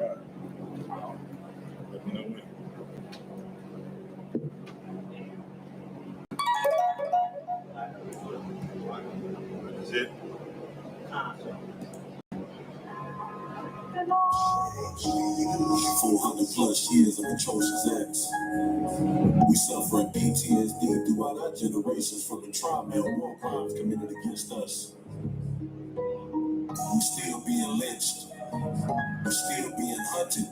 right. Let me know when. That's it. 400 plus years of atrocious acts. We suffering PTSD throughout our generations from the trauma and war crimes committed against us. We still being lynched. We still being hunted.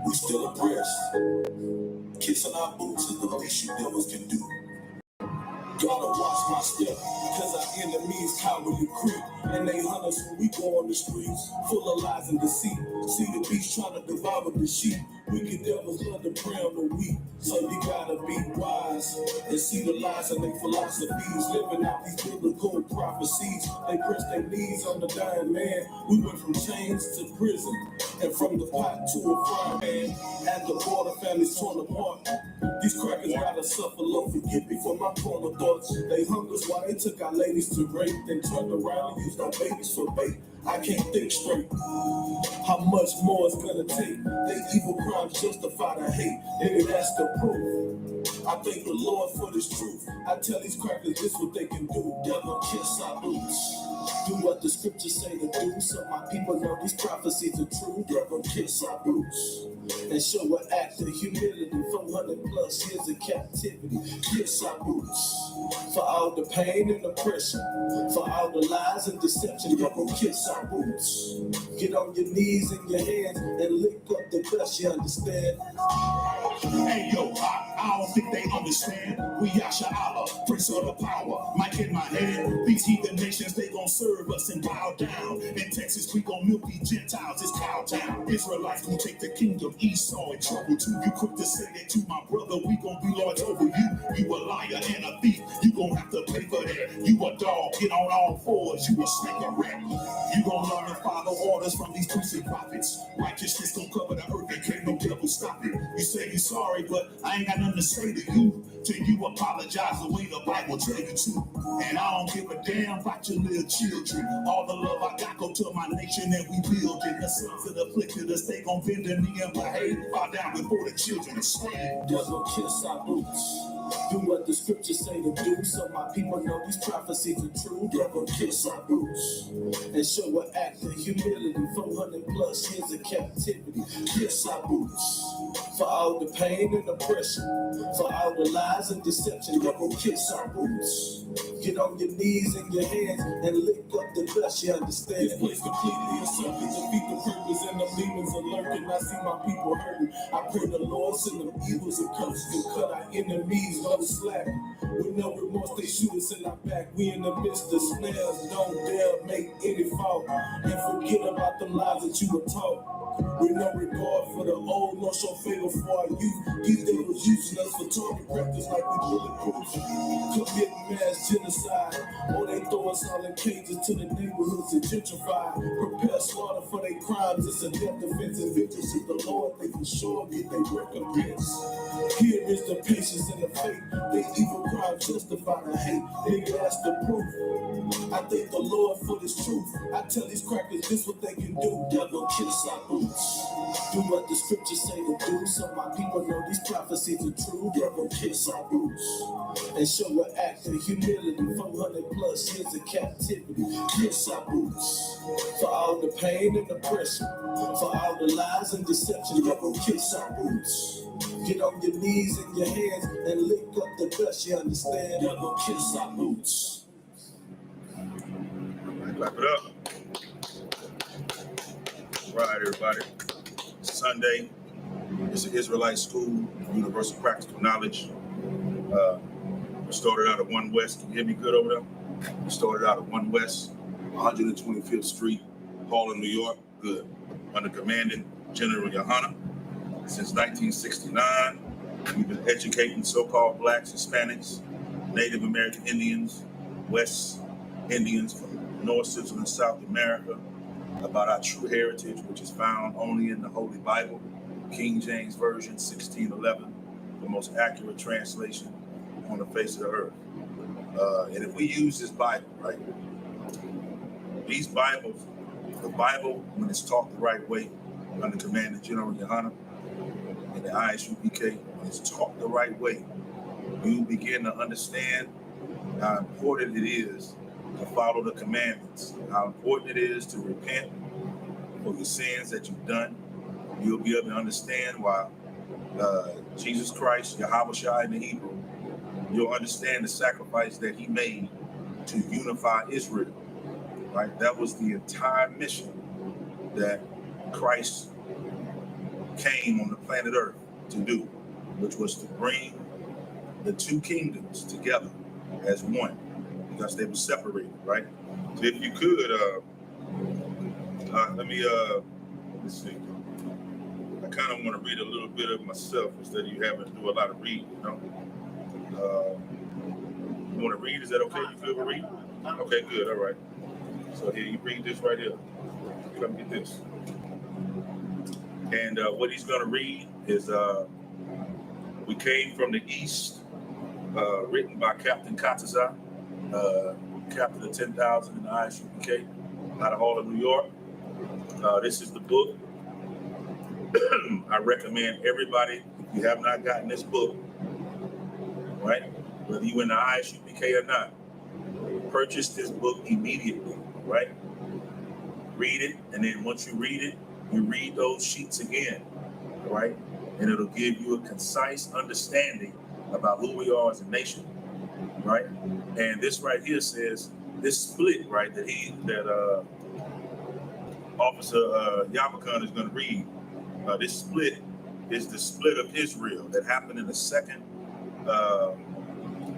We still oppressed. Kissing our boots is the least you devils can do. Gotta watch my step, cause our enemies cowardly creep, and they hunt us when we go on the streets, full of lies and deceit. See the beast trying to devour the sheep. Wicked devils love to prey on the weak, so you gotta be wise and see the lies and their philosophies, living out these biblical prophecies. They press their knees on the dying man. We went from chains to prison, and from the pot to a frying pan. At the border, families torn apart. These crackers gotta suffer, Lord forgive me for my corner thoughts. They hung us while they took our ladies to rape, then turned around and used our babies for bait. I can't think straight. How much more it's gonna take? They evil crimes justify the hate. Nigga, that's the proof. I thank the Lord for this truth. I tell these crackers this what they can do. Devil, kiss our boots. Do what the scriptures say to do, so my people know these prophecies are true. Devil, kiss our boots. And show an act of humility. 400 plus years of captivity. Kiss our boots. For all the pain and oppression, for all the lies and deception, devil, kiss our boots. Get on your knees and your hands and lick up the dust, you understand? Hey yo, I don't think they understand. We YAHANNA, Prince of the Power, mic in my hand. These heathen nations, they gon' serve us and bow down. In Texas, we gon' milk these Gentiles, it's Cowtown. Israelites gon' take the kingdom, Esau in trouble too. You quick to say that to my brother, we gon' be lords over you. You a liar and a thief, you gon' have to pay for that. You a dog, get on all fours, you a snake and rat. You gon' learn to follow orders from these priests and prophets. Righteousness gon' cover the earth and can't no devil stop it. You say you sorry, but I ain't got nothing to say to you till you apologize the way the Bible tell you to. And I don't give a damn about your little children. All the love I got go to my nation and we build it. The sons of the afflicted us, they gon' bend the knee and behave. Fall down before the children are slain. Devil, kiss our boots. Do what the scriptures say to do, so my people know these prophecies are true. Devil, kiss our boots. And show an act of humility. 400 plus years of captivity. Kiss our boots. For all the pain and oppression, for all the lies and deception, devil, kiss our boots. Get on your knees and your hands and lick up the dust, you understand? This place completely encircled, defeat the purpose and the demons are lurking. I see my people hurting. I pray the Lord send them evils and curses and cut our enemies no slack. With no remorse, they shoot us in our back. We in the midst of snares, don't dare make any fault. And forget about the lies that you were taught. With no regard for the old, nor show favor for our youth. These devils using us for target practice like we bulletproof. Committing mass genocide, or they throw us all in cages to the neighborhoods and gentrify. Prepare slaughter for their crimes, it's a death defense. And victims of the Lord, they for sure get their recompense. Here is the patience and the faith. They evil crimes justify the hate. Nigga, that's the proof. I thank the Lord for this truth. I tell these crackers this what they can do. Devil, kiss our boots. Do what the scriptures say to do, so my people know these prophecies are true. Devil, kiss our boots. And show an act of humility. 400 plus years of captivity. Kiss our boots. For all the pain and oppression, for all the lies and deception, devil, kiss our boots. Get on your knees and your hands and lick up the dust, you understand? Devil, kiss our boots. Clap it up. All right, everybody. Sunday. It's an Israelite school, universal practical knowledge. We started out at 1 West. Can you hear me good over there? We started out at 1 West, 125th Street, Harlem, New York. Good. Under commanding General YAHANNA. Since 1969, we've been educating so-called blacks, Hispanics, Native American Indians, West Indians from North, Central, and South America about our true heritage, which is found only in the Holy Bible, King James Version, 1611, the most accurate translation on the face of the earth. And if we use this Bible, right, these Bibles, the Bible, when it's taught the right way, under Commander General YAHANNA and the I.S.U.P.K, when it's taught the right way, you begin to understand how important it is to follow the commandments, how important it is to repent for the sins that you've done. You'll be able to understand why Jesus Christ, Yahawashi in the Hebrew, you'll understand the sacrifice that he made to unify Israel, right? That was the entire mission that Christ came on the planet Earth to do, which was to bring the two kingdoms together as one, because they were separated, right? So if you could, let's see. I kind of want to read a little bit of myself instead of you having to do a lot of reading, you know? You want to read? Is that okay? You good with reading? Okay, good, all right. So here, you read this right here. Come get this. And what he's going to read is We Came from the East, written by Captain Kataza, captain of 10,000 in the I.S.U.P.K, out of Harlem, New York. This is the book. I recommend everybody, if you have not gotten this book, right, whether you're in the I.S.U.P.K or not, purchase this book immediately, right? Read it, and then once you read it, you read those sheets again, right? And it'll give you a concise understanding about who we are as a nation, right? And this right here says, this split, right, that Officer Yamakan is going to read. This split is the split of Israel that happened in the second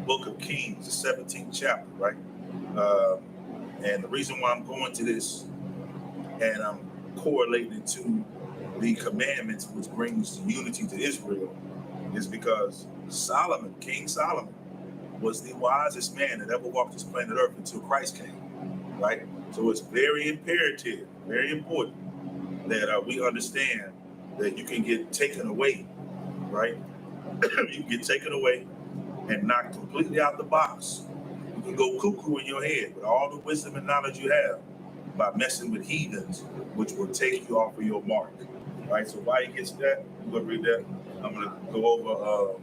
book of Kings, the 17th chapter, right? And the reason why I'm going to this and I'm correlating it to the commandments, which brings unity to Israel, is because Solomon, King Solomon, was the wisest man that ever walked this planet Earth until Christ came, right? So it's very imperative, very important that we understand that you can get taken away, right? You can get taken away and knocked completely out the box. You can go cuckoo in your head with all the wisdom and knowledge you have by messing with heathens, which will take you off of your mark, right? So while he gets that, I'm gonna read that. I'm gonna go over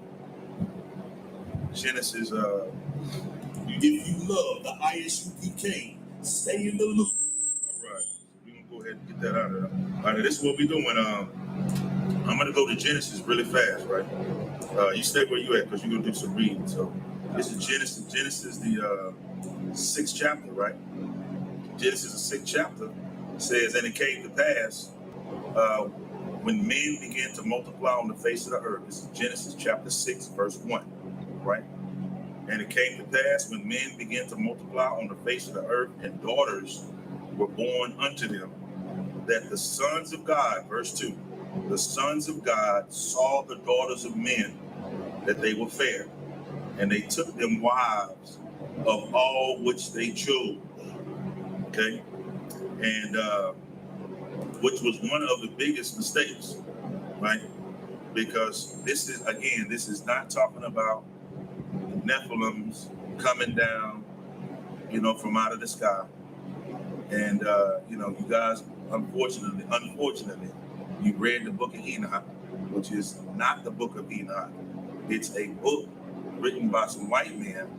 Genesis. If you love the I.S.U.P.K, stay in the loop. All right, we're gonna go ahead and get that out of there. All right, this is what we're doing. I'm gonna go to Genesis really fast, right? You stay where you at because you're gonna do some reading. So this is Genesis. Genesis, the 6th chapter, right? Genesis, the 6th chapter, says, and it came to pass when men began to multiply on the face of the earth. This is Genesis chapter 6, verse 1, right? And it came to pass when men began to multiply on the face of the earth, and daughters were born unto them, that the sons of God, verse 2, the sons of God saw the daughters of men, that they were fair, and they took them wives of all which they chose. Okay, and which was one of the biggest mistakes, right? Because this is not talking about Nephilims coming down, from out of the sky. And you guys, unfortunately, you read the book of Enoch, which is not the book of Enoch. It's a book written by some white men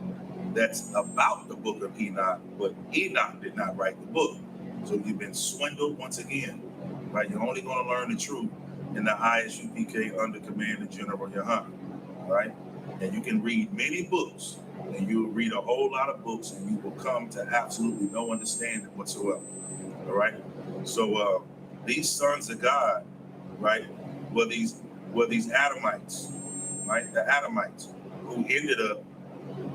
that's about the book of Enoch, but Enoch did not write the book. So you've been swindled once again, right? You're only going to learn the truth in the I.S.U.P.K under Commander General YAHANNA, right? And you can read many books, and you'll read a whole lot of books, and you will come to absolutely no understanding whatsoever, all right? So these sons of God, right, were these Adamites, right? The Adamites who ended up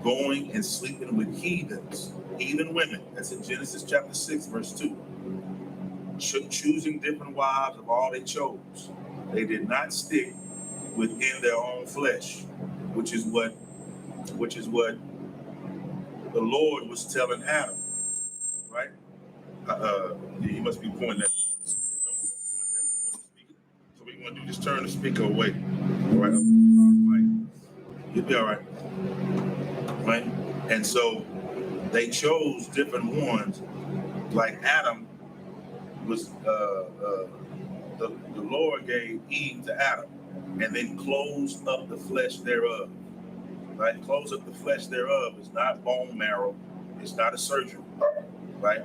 going and sleeping with heathen women. That's in Genesis chapter 6, verse 2. Choosing different wives of all they chose. They did not stick within their own flesh, which is what the Lord was telling Adam, right? You must be pointing that toward the speaker. Don't point that toward the speaker. So what you want to do, just turn the speaker away. All right? You'll be all right. Right? And so they chose different ones, like Adam was the Lord gave Eve to Adam and then closed up the flesh thereof. Right? Close up the flesh thereof is not bone marrow. It's not a surgery. Right?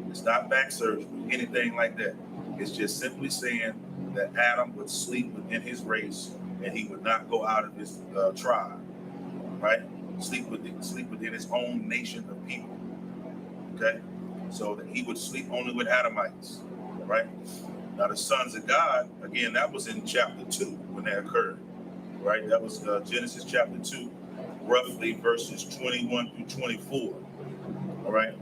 It's not back surgery, anything like that. It's just simply saying that Adam would sleep within his race and he would not go out of his tribe. Right? Sleep within his own nation of people. Okay? So that he would sleep only with Adamites. Right? Now the sons of God, again, that was in chapter 2 when that occurred. Right? That was Genesis chapter 2, roughly verses 21 through 24. All right?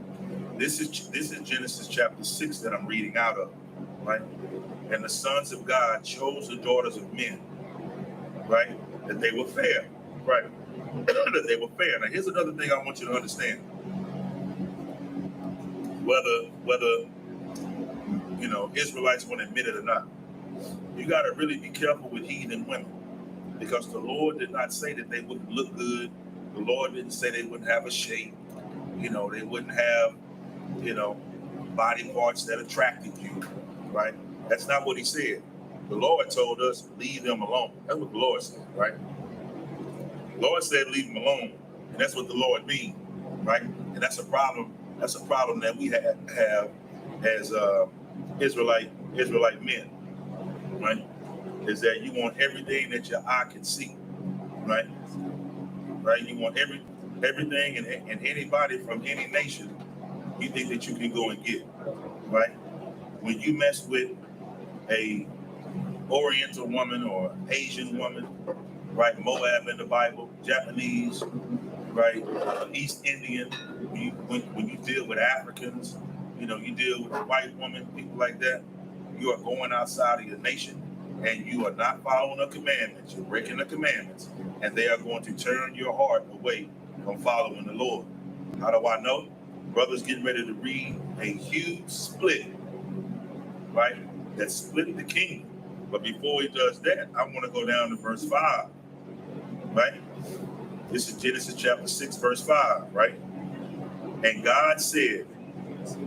This is Genesis chapter 6 that I'm reading out of. Right? And the sons of God chose the daughters of men. Right? That they were fair. Right? That they were fair. Now here's another thing I want you to understand. Whether you know, Israelites want to admit it or not, you got to really be careful with heathen women, because the Lord did not say that they wouldn't look good. The Lord didn't say they wouldn't have a shape. You know, they wouldn't have, you know, body parts that attracted you, right? That's not what he said. The Lord told us, leave them alone. That's what the Lord said, right? The Lord said, leave them alone. And that's what the Lord means, right? And that's a problem. That's a problem that we have as Israelite men, right? Is that you want everything that your eye can see, right? Right? You want everything and anybody from any nation you think that you can go and get, right? When you mess with a Oriental woman or Asian woman, right? Moab in the Bible, Japanese, right? East Indian. When you deal with Africans, you know, you deal with a white woman, people like that, you are going outside of your nation and you are not following the commandments. You're breaking the commandments, and they are going to turn your heart away from following the Lord. How do I know? Brother's getting ready to read a huge split, right? That split the kingdom. But before he does that, I want to go down to verse 5, right? This is Genesis chapter 6, verse 5, right? And God said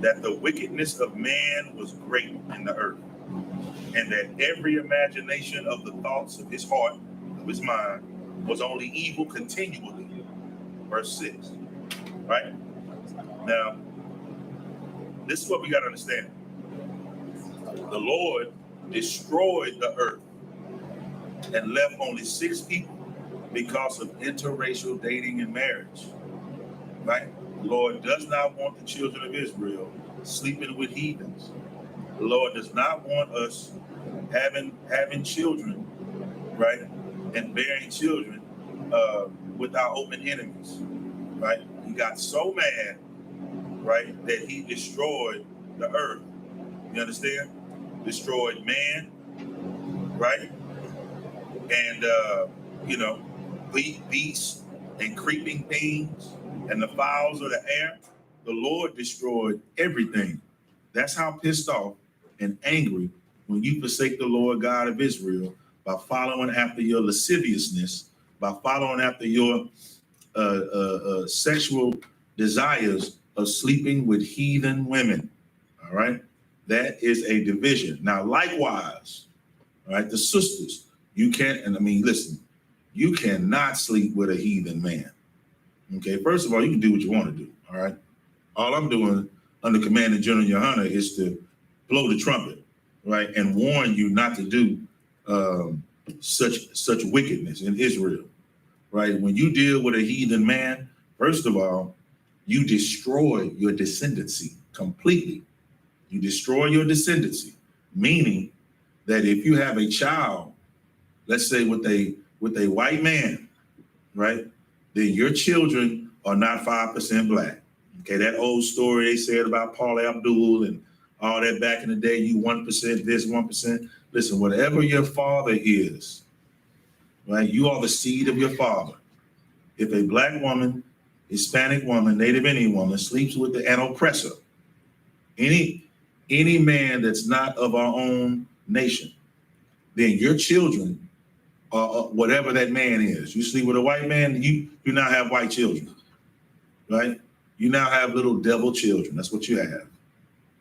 that the wickedness of man was great in the earth, and that every imagination of the thoughts of his heart, of his mind, was only evil continually. Verse 6, right? Now, this is what we got to understand. The Lord destroyed the earth and left only 6 people because of interracial dating and marriage, right? The Lord does not want the children of Israel sleeping with heathens. The Lord does not want us having children, right, and bearing children with our open enemies, right? He got so mad, right, that he destroyed the earth. You understand? Destroyed man, right, and you know, beasts and creeping things and the fowls of the air. The Lord destroyed everything. That's how pissed off and angry when you forsake the Lord God of Israel by following after your lasciviousness, by following after your sexual desires of sleeping with heathen women. All right, that is a division. Now, likewise, all right, the sisters, you can't. And I mean, listen, you cannot sleep with a heathen man. Okay, first of all, you can do what you want to do. All right, all I'm doing under command of General YAHANNA is to blow the trumpet, right, and warn you not to do such wickedness in Israel, right? When you deal with a heathen man, first of all, you destroy your descendancy completely. You destroy your descendancy, meaning that if you have a child, let's say with a white man, right, then your children are not 5% black. Okay, that old story they said about Paul Abdul and all that back in the day, you 1%, this 1%. Listen, whatever your father is, right, you are the seed of your father. If a black woman, Hispanic woman, Native Indian woman sleeps with an oppressor, any man that's not of our own nation, then your children are whatever that man is. You sleep with a white man, you now have white children, right? You now have little devil children. That's what you have,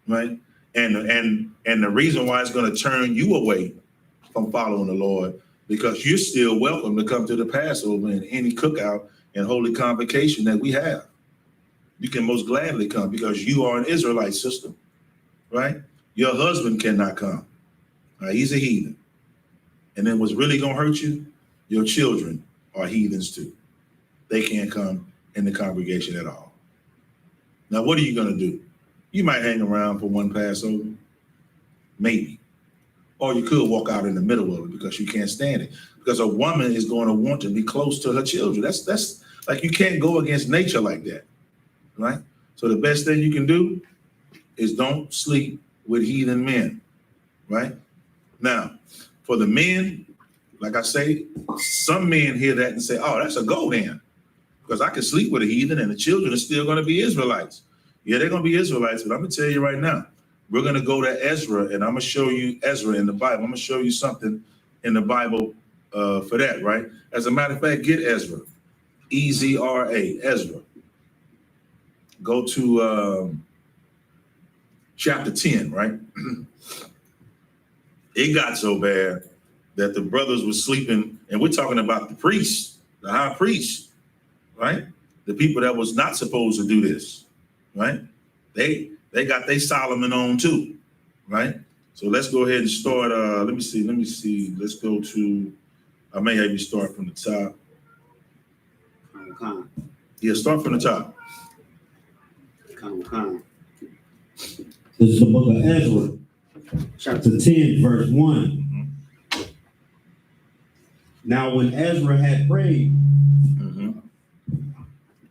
right? And the reason why it's going to turn you away from following the Lord, because you're still welcome to come to the Passover and any cookout and holy convocation that we have. You can most gladly come because you are an Israelite, sister, right? Your husband cannot come. He's a heathen. And then what's really going to hurt you? Your children are heathens too. They can't come in the congregation at all. Now, what are you going to do? You might hang around for one Passover, maybe. Or you could walk out in the middle of it because you can't stand it. Because a woman is going to want to be close to her children. That's like, you can't go against nature like that, right? So the best thing you can do is don't sleep with heathen men, right? Now, for the men, like I say, some men hear that and say, oh, that's a go then, because I can sleep with a heathen and the children are still going to be Israelites. Yeah, they're going to be Israelites, but I'm going to tell you right now, we're going to go to Ezra, and I'm going to show you Ezra in the Bible. I'm going to show you something in the Bible for that, right? As a matter of fact, get Ezra, E-Z-R-A, Ezra. Go to chapter 10, right? It got so bad that the brothers were sleeping, and we're talking about the priests, the high priest, right? The people that was not supposed to do this, right? They got their Solomon on too, right? So let's go ahead and start. Let me see. Let's go to, I may have you start from the top. Yeah, start from the top. This is the book of Ezra, chapter 10, verse 1. Now, when Ezra had prayed,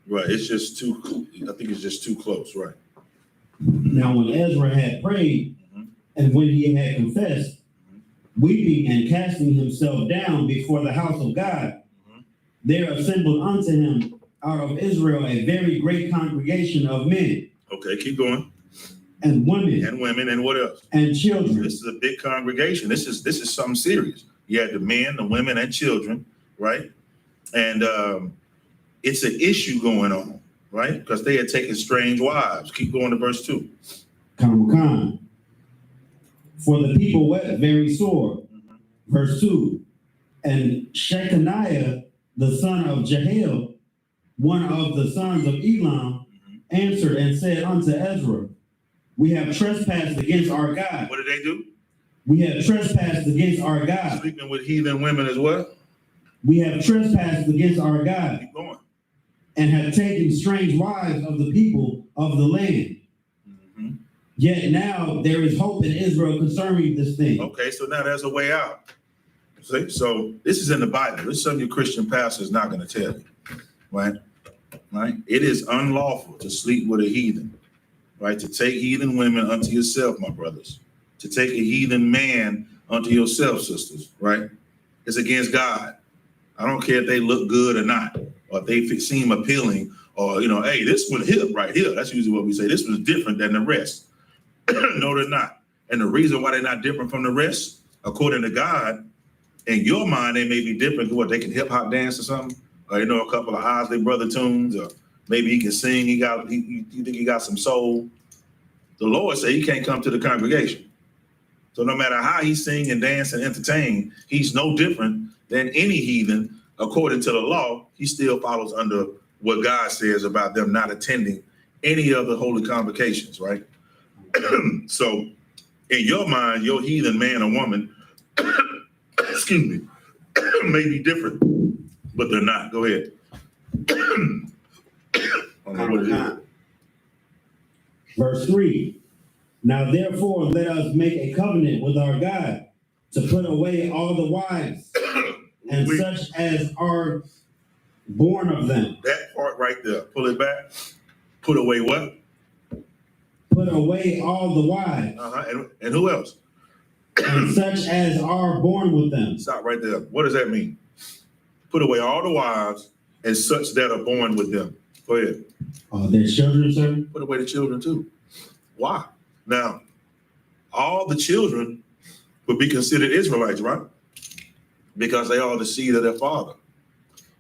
right, it's just too, I think it's just too close, right? Now, when Ezra had prayed, and when he had confessed, weeping and casting himself down before the house of God, there assembled unto him out of Israel a very great congregation of men. Okay, keep going. And women. And women, and what else? And children. This is a big congregation. This is something serious. You had the men, the women, and children, right? And it's an issue going on, right? Because they had taken strange wives. Keep going to verse 2. For the people wept very sore. Verse 2. And Shechaniah, the son of Jehiel, one of the sons of Elam, answered and said unto Ezra, we have trespassed against our God. What did they do? We have trespassed against our God. Sleeping with heathen women as well? We have trespassed against our God. Keep going. And have taken strange wives of the people of the land. Yet now there is hope in Israel concerning this thing. Okay, so now there's a way out. See? So this is in the Bible. This is something your Christian pastor is not going to tell you, right? Right? It is unlawful to sleep with a heathen, right? To take heathen women unto yourself, my brothers. To take a heathen man unto yourself, sisters, right? It's against God. I don't care if they look good or not, or if they seem appealing, or, you know, hey, this one here, right here. That's usually what we say. This one's different than the rest. No, they're not. And the reason why they're not different from the rest, according to God, in your mind, they may be different. What, they can hip hop dance or something? Or, you know, a couple of Isley Brother tunes, or maybe he can sing. You think he got some soul? The Lord said he can't come to the congregation. So no matter how he sing and dance and entertain, he's no different than any heathen. According to the law, he still follows under what God says about them not attending any of the holy convocations, right? So in your mind, your heathen man or woman, excuse me, may be different, but they're not. Go ahead. I don't know what it is. Verse 3. Now therefore let us make a covenant with our God to put away all the wives and such as are born of them. That part right there. Pull it back. Put away what? Put away all the wives. And who else? And such as are born with them. Stop right there. What does that mean? Put away all the wives and such that are born with them. Go ahead. Their children, sir? Put away the children too. Why? Now, all the children would be considered Israelites, right? Because they are the seed of their father.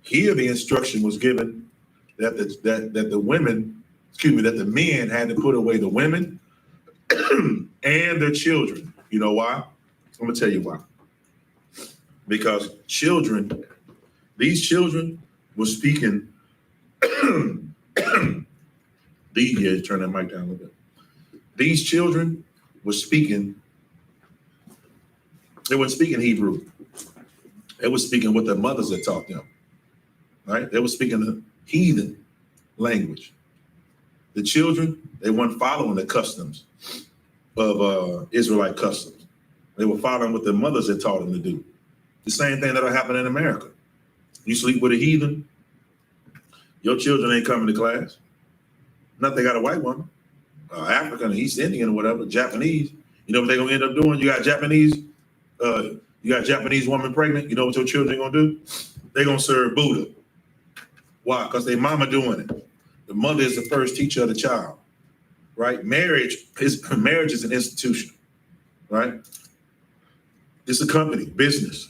Here, the instruction was given that the women, that the men had to put away the women and their children. You know why? I'm gonna tell you why. because these children were speaking. Turn that mic down a little bit. These children were speaking. They weren't speaking Hebrew. They were speaking what their mothers had taught them. Right? They were speaking the heathen language. The children, they weren't following the customs of Israelite customs. They were following what their mothers had taught them to do. The same thing that'll happen in America. You sleep with a heathen, your children ain't coming to class. Not they got a white woman, African, East Indian, or whatever, Japanese. You know what they're gonna end up doing? You got Japanese woman pregnant. You know what your children gonna do? They're gonna serve Buddha. Why? Because their mama doing it. The mother is the first teacher of the child, right? Marriage is an institution, right? It's a company, business.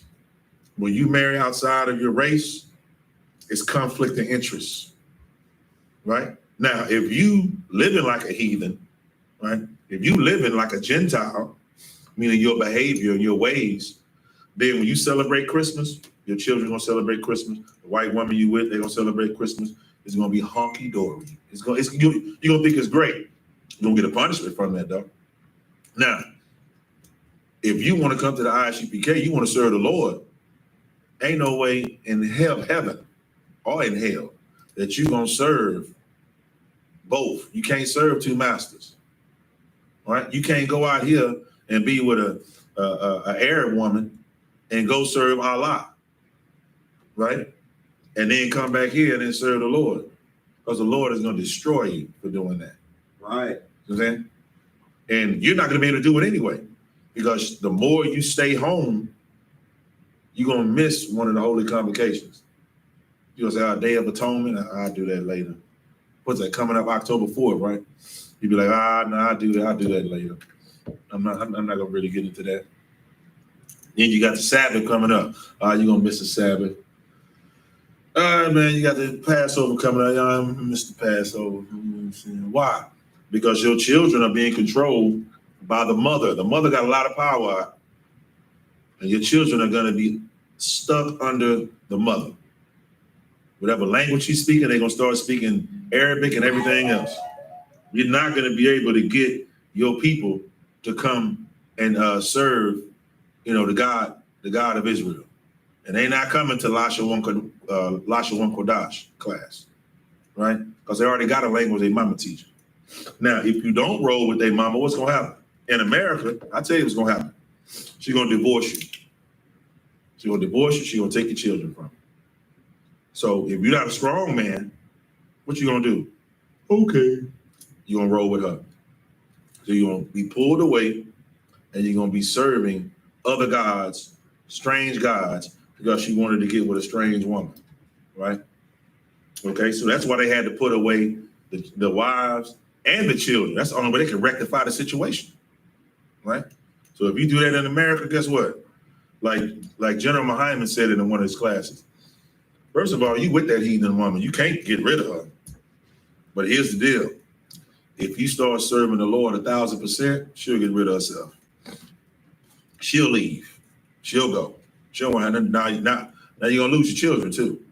When you marry outside of your race, it's conflict of interest, right? Now, if you living like a heathen, right? If you living like a Gentile, meaning your behavior and your ways, then when you celebrate Christmas, your children gonna celebrate Christmas. The white woman you with, they gonna celebrate Christmas. It's gonna be honky dory. You're gonna think it's great. You're gonna get a punishment from that though. Now, if you want to come to the I.S.U.P.K, you want to serve the Lord, ain't no way in heaven or in hell that you're gonna serve both. You can't serve two masters, right? You can't go out here and be with a Arab woman and go serve Allah, right? And then come back here and then serve the Lord, because the Lord is going to destroy you for doing that. Right. You know what I'm saying? And you're not going to be able to do it anyway, because the more you stay home, you're going to miss one of the holy convocations. You're going to say, Day of Atonement, I'll do that later. What's that, coming up October 4th, right? You'd be like, no, I'll do that later. I'm not going to really get into that. Then you got the Sabbath coming up. You're going to miss the Sabbath. All right, man, you got the Passover coming up. I missed the Passover. Why? Because your children are being controlled by the mother. The mother got a lot of power, and your children are going to be stuck under the mother. Whatever language she's speaking, they're going to start speaking Arabic and everything else. You're not going to be able to get your people to come and serve, the God of Israel. And they're not coming to Lasha One Kodash class, right? Because they already got a language they mama teaching. Now, if you don't roll with their mama, what's going to happen? In America, I tell you what's going to happen. She's going to divorce you. She's going to divorce you. She's going to take your children from you. So if you're not a strong man, what you going to do? Okay. You're going to roll with her. So you're going to be pulled away, and you're going to be serving other gods, strange gods, because she wanted to get with a strange woman, right? Okay, so that's why they had to put away the wives and the children. That's the only way they can rectify the situation, right? So if you do that in America, guess what? Like General Muhammad said in one of his classes, first of all, you with that heathen woman, you can't get rid of her. But here's the deal. If you start serving the Lord 1,000%, she'll get rid of herself. She'll leave. She'll go. She don't want to have nothing. Now you're gonna lose your children too.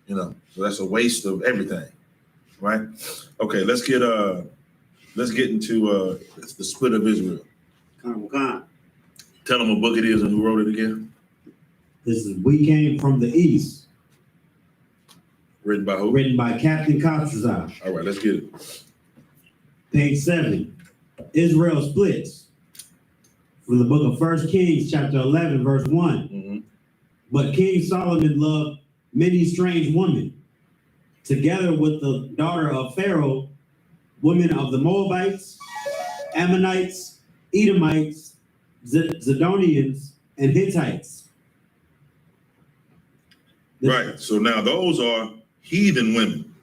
So that's a waste of everything, right? Okay, let's get into the split of Israel. Tell them what book it is and who wrote it again. This is We Came from the East. Written by who? Written by Captain Kotrazar. All right, let's get it. Page 70. Israel splits. From the book of 1 Kings, chapter 11, verse 1. Mm-hmm. But King Solomon loved many strange women, together with the daughter of Pharaoh, women of the Moabites, Ammonites, Edomites, Zidonians, and Hittites. Right. So now those are heathen women,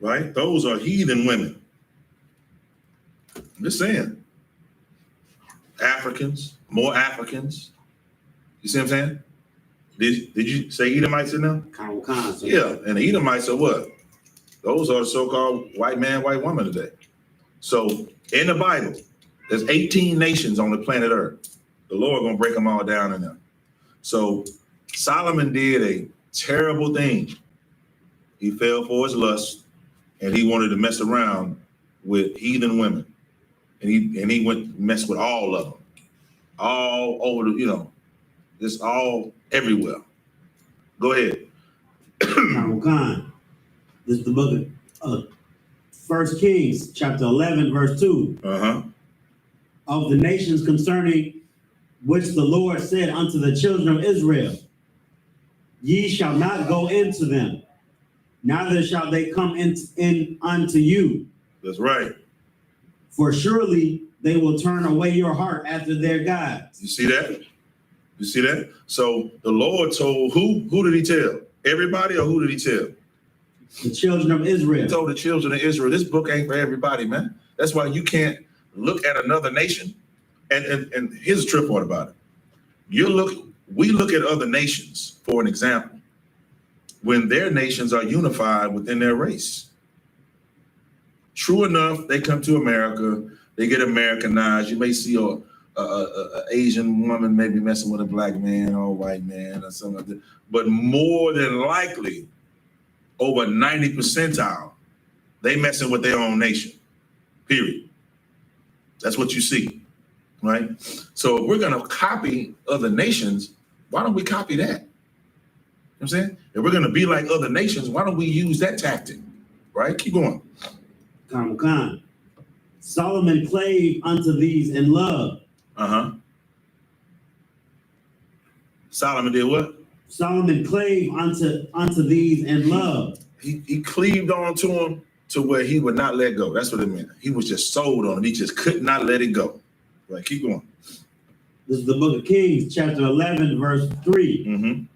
right? Those are heathen women. I'm just saying. Africans, more Africans. You see what I'm saying? Did you say Edomites in there? Yeah, and the Edomites are what? Those are the so-called white man, white woman today. So in the Bible, there's 18 nations on the planet Earth. The Lord gonna break them all down in there. So Solomon did a terrible thing. He fell for his lust, and he wanted to mess around with heathen women, and he went mess with all of them, all over the, just all everywhere. Go ahead. Khan. This is the book of 1 Kings, chapter 11, verse 2. Of the nations concerning which the Lord said unto the children of Israel, ye shall not go into them, neither shall they come in unto you. That's right. For surely they will turn away your heart after their gods. You see that? You see that? So the Lord told who did he tell? Everybody, or who did he tell? The children of Israel. He told the children of Israel, this book ain't for everybody, man. That's why you can't look at another nation. And here's the trip part about it. We look at other nations for an example when their nations are unified within their race. True enough, they come to America, they get Americanized. You may see a Asian woman maybe messing with a black man or a white man or something like that. But more than likely, over 90 percentile, they messing with their own nation, period. That's what you see, right? So if we're gonna copy other nations, why don't we copy that? You know what I'm saying? If we're gonna be like other nations, why don't we use that tactic, right? Keep going. Khan. Solomon clave unto these in love. Solomon did what? Solomon clave unto these in love. He cleaved on to him to where he would not let go. That's what it meant. He was just sold on it. He just could not let it go. Right, keep going. This is the book of Kings, chapter 11, verse 3.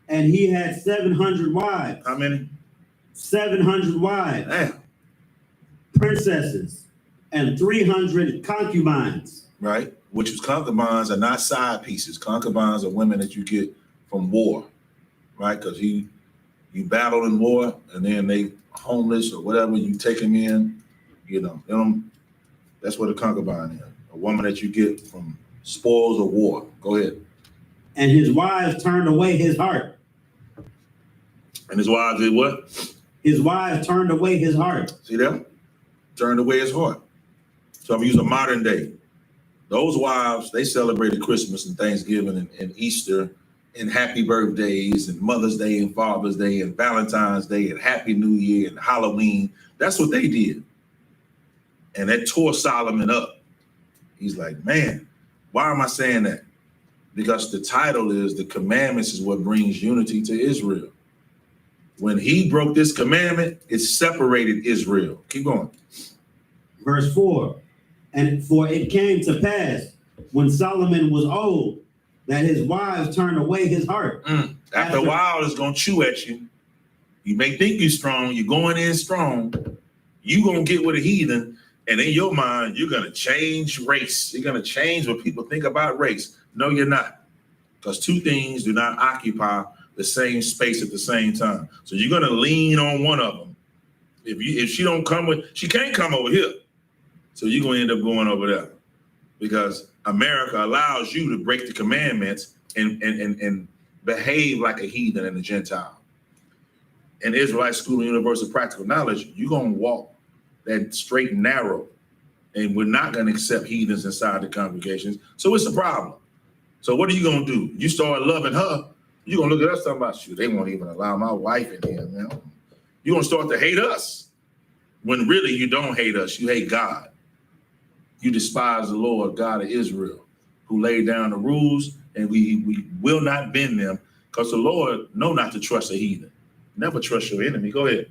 And he had 700 wives. How many? 700 wives. Damn. Princesses and 300 concubines. Right, which was concubines are not side pieces. Concubines are women that you get from war, right? Because you battle in war and then they homeless or whatever, you take them in, that's what a concubine is. A woman that you get from spoils of war. Go ahead. And his wives turned away his heart. And his wives did what? His wives turned away his heart. See that? Turned away his heart. So I'm using modern day. Those wives, they celebrated Christmas and Thanksgiving and Easter and happy birthdays and Mother's Day and Father's Day and Valentine's Day and Happy New Year and Halloween. That's what they did. And that tore Solomon up. He's like, man, why am I saying that? Because the title is The Commandments is what brings unity to Israel. When he broke this commandment, it separated Israel. Keep going. Verse 4. And for it came to pass when Solomon was old that his wives turned away his heart. After a while, it's going to chew at you. You may think you're strong. You're going in strong. You're going to get with a heathen. And in your mind, you're going to change race. You're going to change what people think about race. No, you're not. Because two things do not occupy the same space at the same time. So you're going to lean on one of them. If she don't come she can't come over here. So you're going to end up going over there. Because America allows you to break the commandments and behave like a heathen and a Gentile. In Israelite School of Universal Practical Knowledge, you're going to walk that straight and narrow. And we're not going to accept heathens inside the congregations. So it's a problem. So what are you going to do? You start loving her, you're going to look at us talking about, they won't even allow my wife in here, man. You're going to start to hate us. When really you don't hate us, you hate God. You despise the Lord, God of Israel, who laid down the rules, and we will not bend them, because the Lord know not to trust a heathen. Never trust your enemy. Go ahead.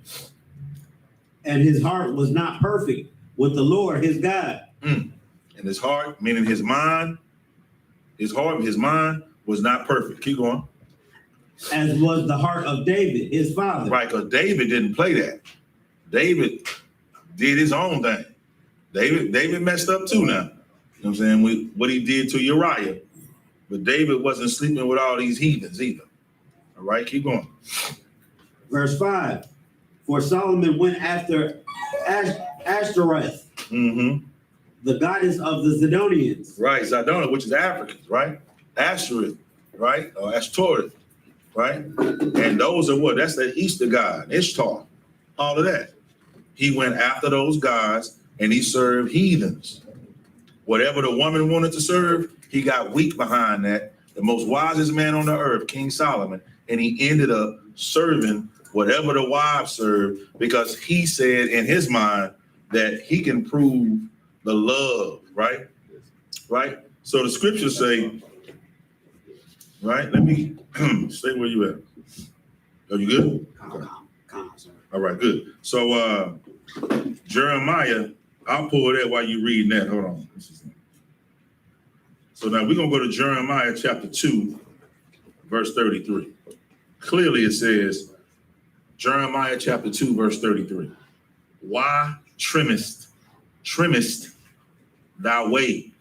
And his heart was not perfect with the Lord, his God. And his heart, meaning his mind, his mind was not perfect. Keep going. As was the heart of David, his father. Right, because David didn't play that. David did his own thing. David messed up too now. You know what I'm saying? With what he did to Uriah. But David wasn't sleeping with all these heathens either. All right, keep going. Verse 5. For Solomon went after Ashtoreth, the goddess of the Zidonians. Right, Zidon, which is Africans, right? Ashtoreth, right? Or Ashtoreth, right? And those are what? That's the Easter god, Ishtar, all of that. He went after those gods and he served heathens. Whatever the woman wanted to serve, he got weak behind that. The most wisest man on the earth, King Solomon, and he ended up serving whatever the wives served because he said in his mind that he can prove the love, right? Right? So the scriptures say, right? Let me stay where you at. Are you good? All right, good. So Jeremiah, I'll pull that while you're reading that. Hold on. So now we're going to go to Jeremiah chapter 2, verse 33. Clearly it says, Jeremiah chapter 2, verse 33. Why trimmest thy way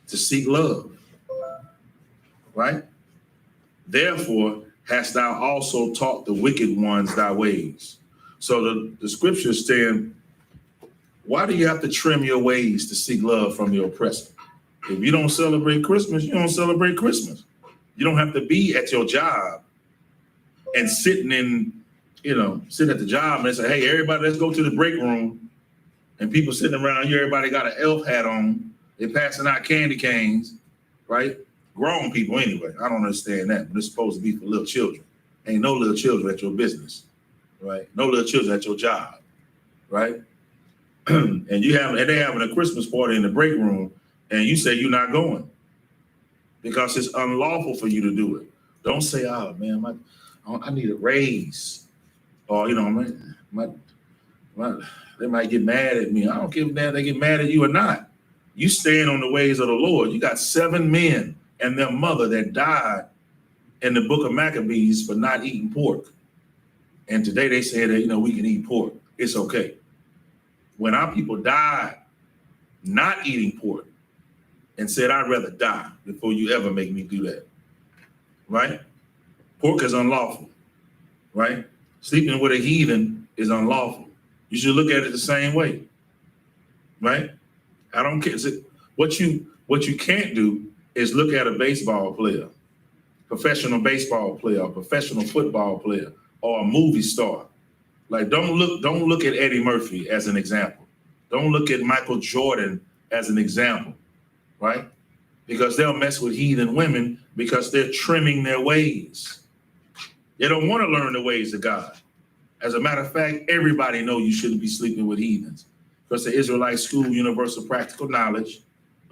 to seek love? Right? Therefore hast thou also taught the wicked ones thy ways. So the scriptures saying, why do you have to trim your ways to seek love from your oppressor? If you don't celebrate Christmas, you don't celebrate Christmas. You don't have to be at your job and sitting at the job and say, hey, everybody, let's go to the break room. And people sitting around you, everybody got an elf hat on. They're passing out candy canes, right? Grown people anyway. I don't understand that, but it's supposed to be for little children. Ain't no little children at your business, right? No little children at your job, right? And they're having a Christmas party in the break room, and you say you're not going because it's unlawful for you to do it. Don't say, oh man, I need a raise, or they might get mad at me. I don't give a damn they get mad at you or not. You stand on the ways of the Lord. You got 7 men and their mother that died in the book of Maccabees for not eating pork. And today they say that, we can eat pork. It's okay. When our people died not eating pork and said, I'd rather die before you ever make me do that, right? Pork is unlawful, right? Sleeping with a heathen is unlawful. You should look at it the same way, right? I don't care. What you can't do is look at a baseball player, professional baseball player, or professional football player, or a movie star. Like, don't look at Eddie Murphy as an example. Don't look at Michael Jordan as an example, right? Because they'll mess with heathen women because they're trimming their ways. They don't want to learn the ways of God. As a matter of fact, everybody knows you shouldn't be sleeping with heathens because the Israelite School Universal Practical Knowledge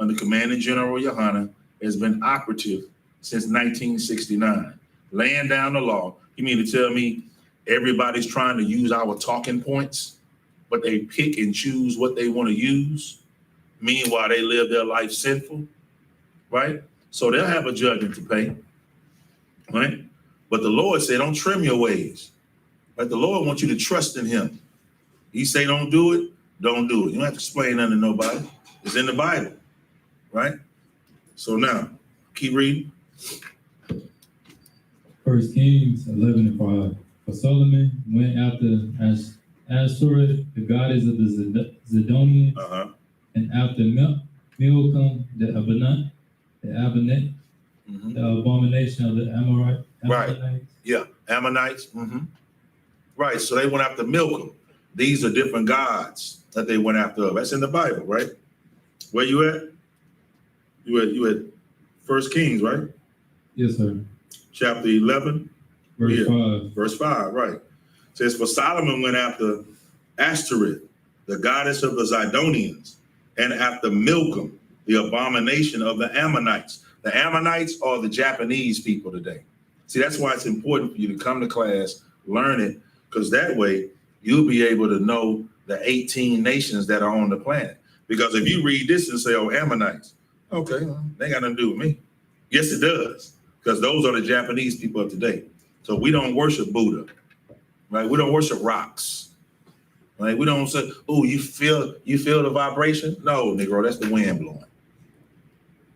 under Commanding General YAHANNA has been operative since 1969, laying down the law. You mean to tell me everybody's trying to use our talking points, but they pick and choose what they want to use? Meanwhile, they live their life sinful, right? So they'll have a judgment to pay, right? But the Lord said, don't trim your ways. Like, the Lord wants you to trust in him. He say, don't do it, don't do it. You don't have to explain nothing to nobody. It's in the Bible, right? So now, keep reading. 1 Kings 11:5. For Solomon went after Ashtoreth, the goddess of the Zidonians, and after Milcom, the Abinet, the abomination of the Ammonites. Right. Yeah, Ammonites. Right. So they went after Milcom. These are different gods that they went after. That's in the Bible, right? Where you at? You at 1 Kings, right? Yes, sir. Chapter 11. Verse 5. Verse 5, right. It says, for Solomon went after Ashtoreth, the goddess of the Zidonians, and after Milcom, the abomination of the Ammonites. The Ammonites are the Japanese people today. See, that's why it's important for you to come to class, learn it, because that way you'll be able to know the 18 nations that are on the planet. Because if you read this and say, oh, Ammonites, okay, well, they ain't got nothing to do with me. Yes, it does, because those are the Japanese people of today. So we don't worship Buddha, right? We don't worship rocks, right? We don't say, oh, you feel the vibration? No, Negro, that's the wind blowing.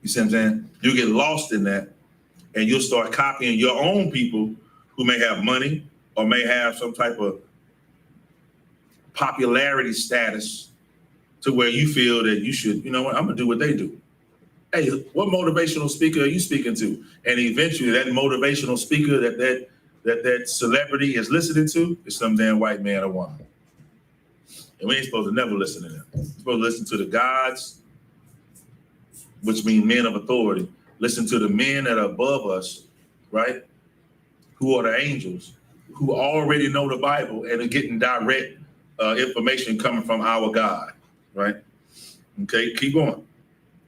You see what I'm saying? You get lost in that, and you'll start copying your own people who may have money or may have some type of popularity status to where you feel that you should, you know what, I'm gonna do what they do. Hey, what motivational speaker are you speaking to? And eventually that motivational speaker that celebrity is listening to is some damn white man or woman. And we ain't supposed to never listen to them. We're supposed to listen to the gods, which mean men of authority. Listen to the men that are above us, right? Who are the angels, who already know the Bible and are getting direct information coming from our God, right? Okay, keep going.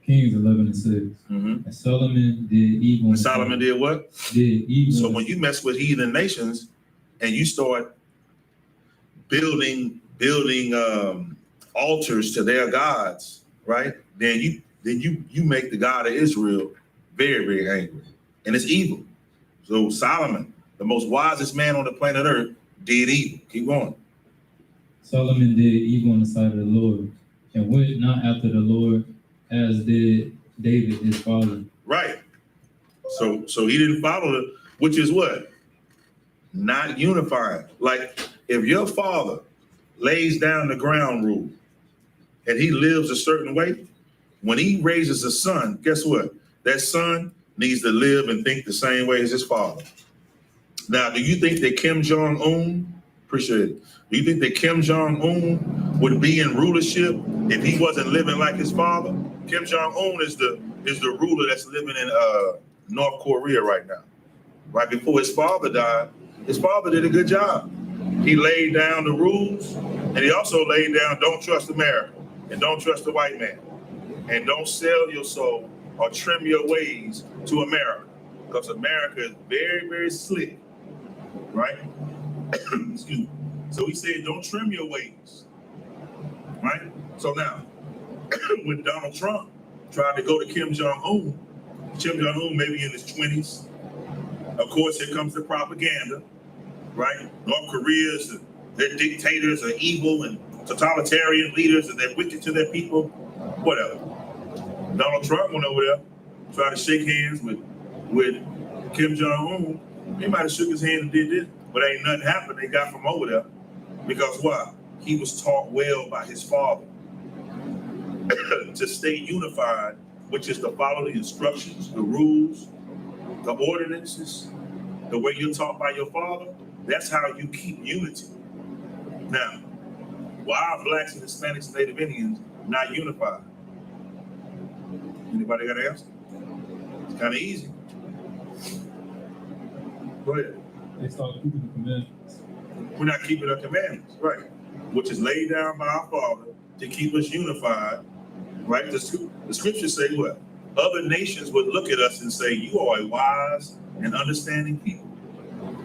Kings 11:6. Mm-hmm. And Solomon did evil. And Solomon did what? Did evil. So when you mess with heathen nations and you start building altars to their gods, right? Then you make the God of Israel very, very angry, and it's evil. So Solomon, the most wisest man on the planet Earth, did evil. Keep going. Solomon did evil in the sight of the Lord, and went not after the Lord, as did David his father. Right. So he didn't follow which is what? Not unifying. Like if your father lays down the ground rule and he lives a certain way, when he raises a son, guess what? That son needs to live and think the same way as his father. Now, do you think that Kim Jong-un, appreciate it, do you think that Kim Jong-un would be in rulership if he wasn't living like his father? Kim Jong-un is the ruler that's living in North Korea right now. Right before his father died, his father did a good job. He laid down the rules, and he also laid down don't trust America, and don't trust the white man, and don't sell your soul or trim your ways to America, because America is very, very slick, right? Excuse me. So he said, don't trim your ways, right? So now, when Donald Trump tried to go to Kim Jong-un maybe in his 20s, of course, here comes the propaganda, right? North Korea their dictators are evil and totalitarian leaders, and they're wicked to their people, whatever. Donald Trump went over there, tried to shake hands with Kim Jong-un. He might have shook his hand and did this, but ain't nothing happened. They got from over there because why? He was taught well by his father to stay unified, which is to follow the instructions, the rules, the ordinances, the way you're taught by your father. That's how you keep unity. Now, why are blacks and Hispanics and Native Indians not unified? Anybody got an answer? It's kind of easy. Go ahead. They start keeping the commandments. We're not keeping the commandments, right? Which is laid down by our Father to keep us unified, right? The scriptures say what? Other nations would look at us and say, you are a wise and understanding people.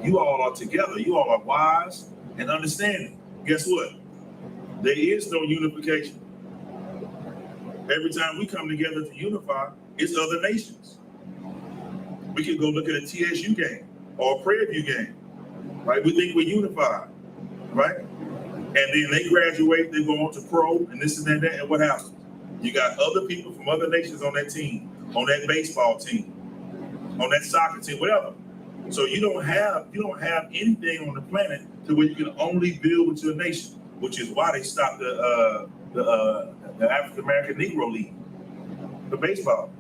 You all are together. You all are wise and understanding. Guess what? There is no unification. Every time we come together to unify, it's other nations. We can go look at a TSU game or a Prairie View game, right? We think we're unified, right? And then they graduate, they go on to pro and this and that, and what happens? You got other people from other nations on that team, on that baseball team, on that soccer team, whatever. So you don't have anything on the planet to where you can only build with your nation, which is why they stopped the African American Negro League, the baseball.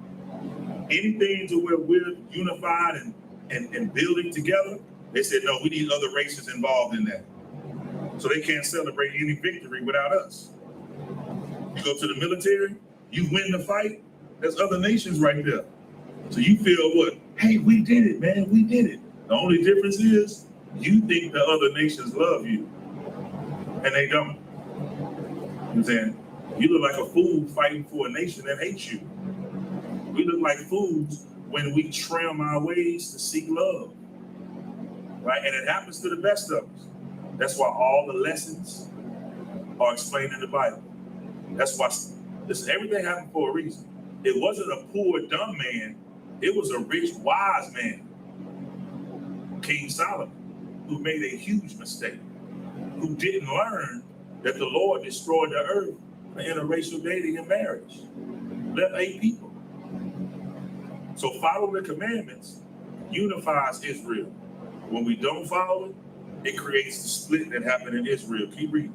Anything to where we're unified and building together, they said, no, we need other races involved in that. So they can't celebrate any victory without us. You go to the military, you win the fight, there's other nations right there. So you feel what? Hey, we did it, man, we did it. The only difference is you think the other nations love you, and they don't. You know what I'm saying? You look like a fool fighting for a nation that hates you. We look like fools when we trim our ways to seek love, right? And it happens to the best of us. That's why all the lessons are explained in the Bible. That's why everything happened for a reason. It wasn't a poor, dumb man. It was a rich, wise man, King Solomon, who made a huge mistake, who didn't learn that the Lord destroyed the earth for interracial dating and marriage. Left 8 people. So follow the commandments unifies Israel. When we don't follow it, it creates the split that happened in Israel. Keep reading.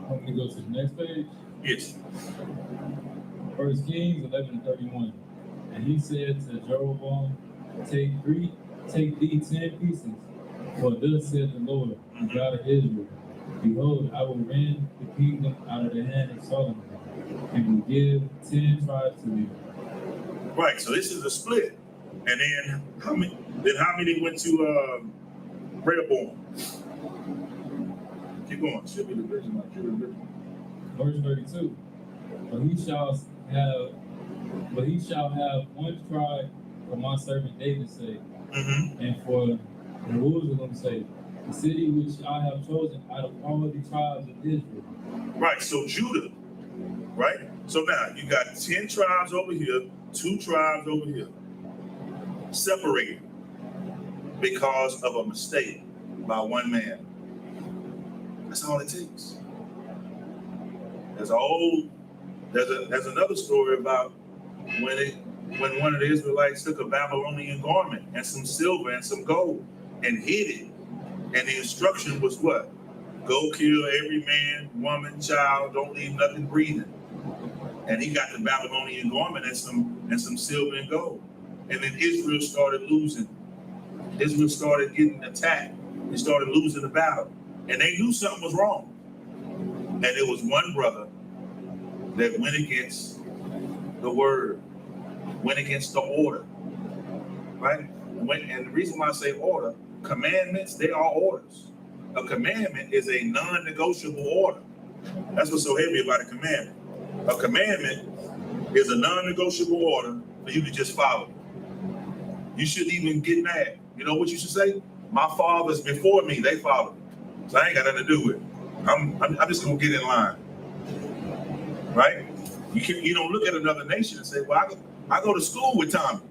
Want me to go to the next page? Yes. 1 Kings 11:31. And he said to Jeroboam, take thee 10 pieces, for thus said the Lord, the God of Israel, behold, I will rend the kingdom out of the hand of Solomon, and will give 10 tribes to thee. Right, so this is a split. And then how many went to Rehoboam? Keep going. Should be the original. Verse 32. But he shall have one tribe for my servant David's sake, and for Jerusalem's sake, the city which I have chosen out of all the tribes of Israel. Right, so Judah, right? So now you got 10 tribes over here, 2 tribes over here, separated because of a mistake by one man. That's all it takes. There's another story about when one of the Israelites took a Babylonian garment and some silver and some gold and hid it. And the instruction was what? Go kill every man, woman, child, don't leave nothing breathing. And he got the Babylonian garment and some silver and gold. And then Israel started losing. Israel started getting attacked. They started losing the battle. And they knew something was wrong. And there was one brother that went against the word, went against the order, right? And the reason why I say order, commandments, they are orders. A commandment is a non-negotiable order. That's what's so heavy about a commandment. A commandment is a non-negotiable order for you to just follow. You shouldn't even get mad. You know what you should say? My fathers before me, they followed. So I ain't got nothing to do with it. I'm just gonna get in line, right? You don't look at another nation and say, well, I go to school with Tommy.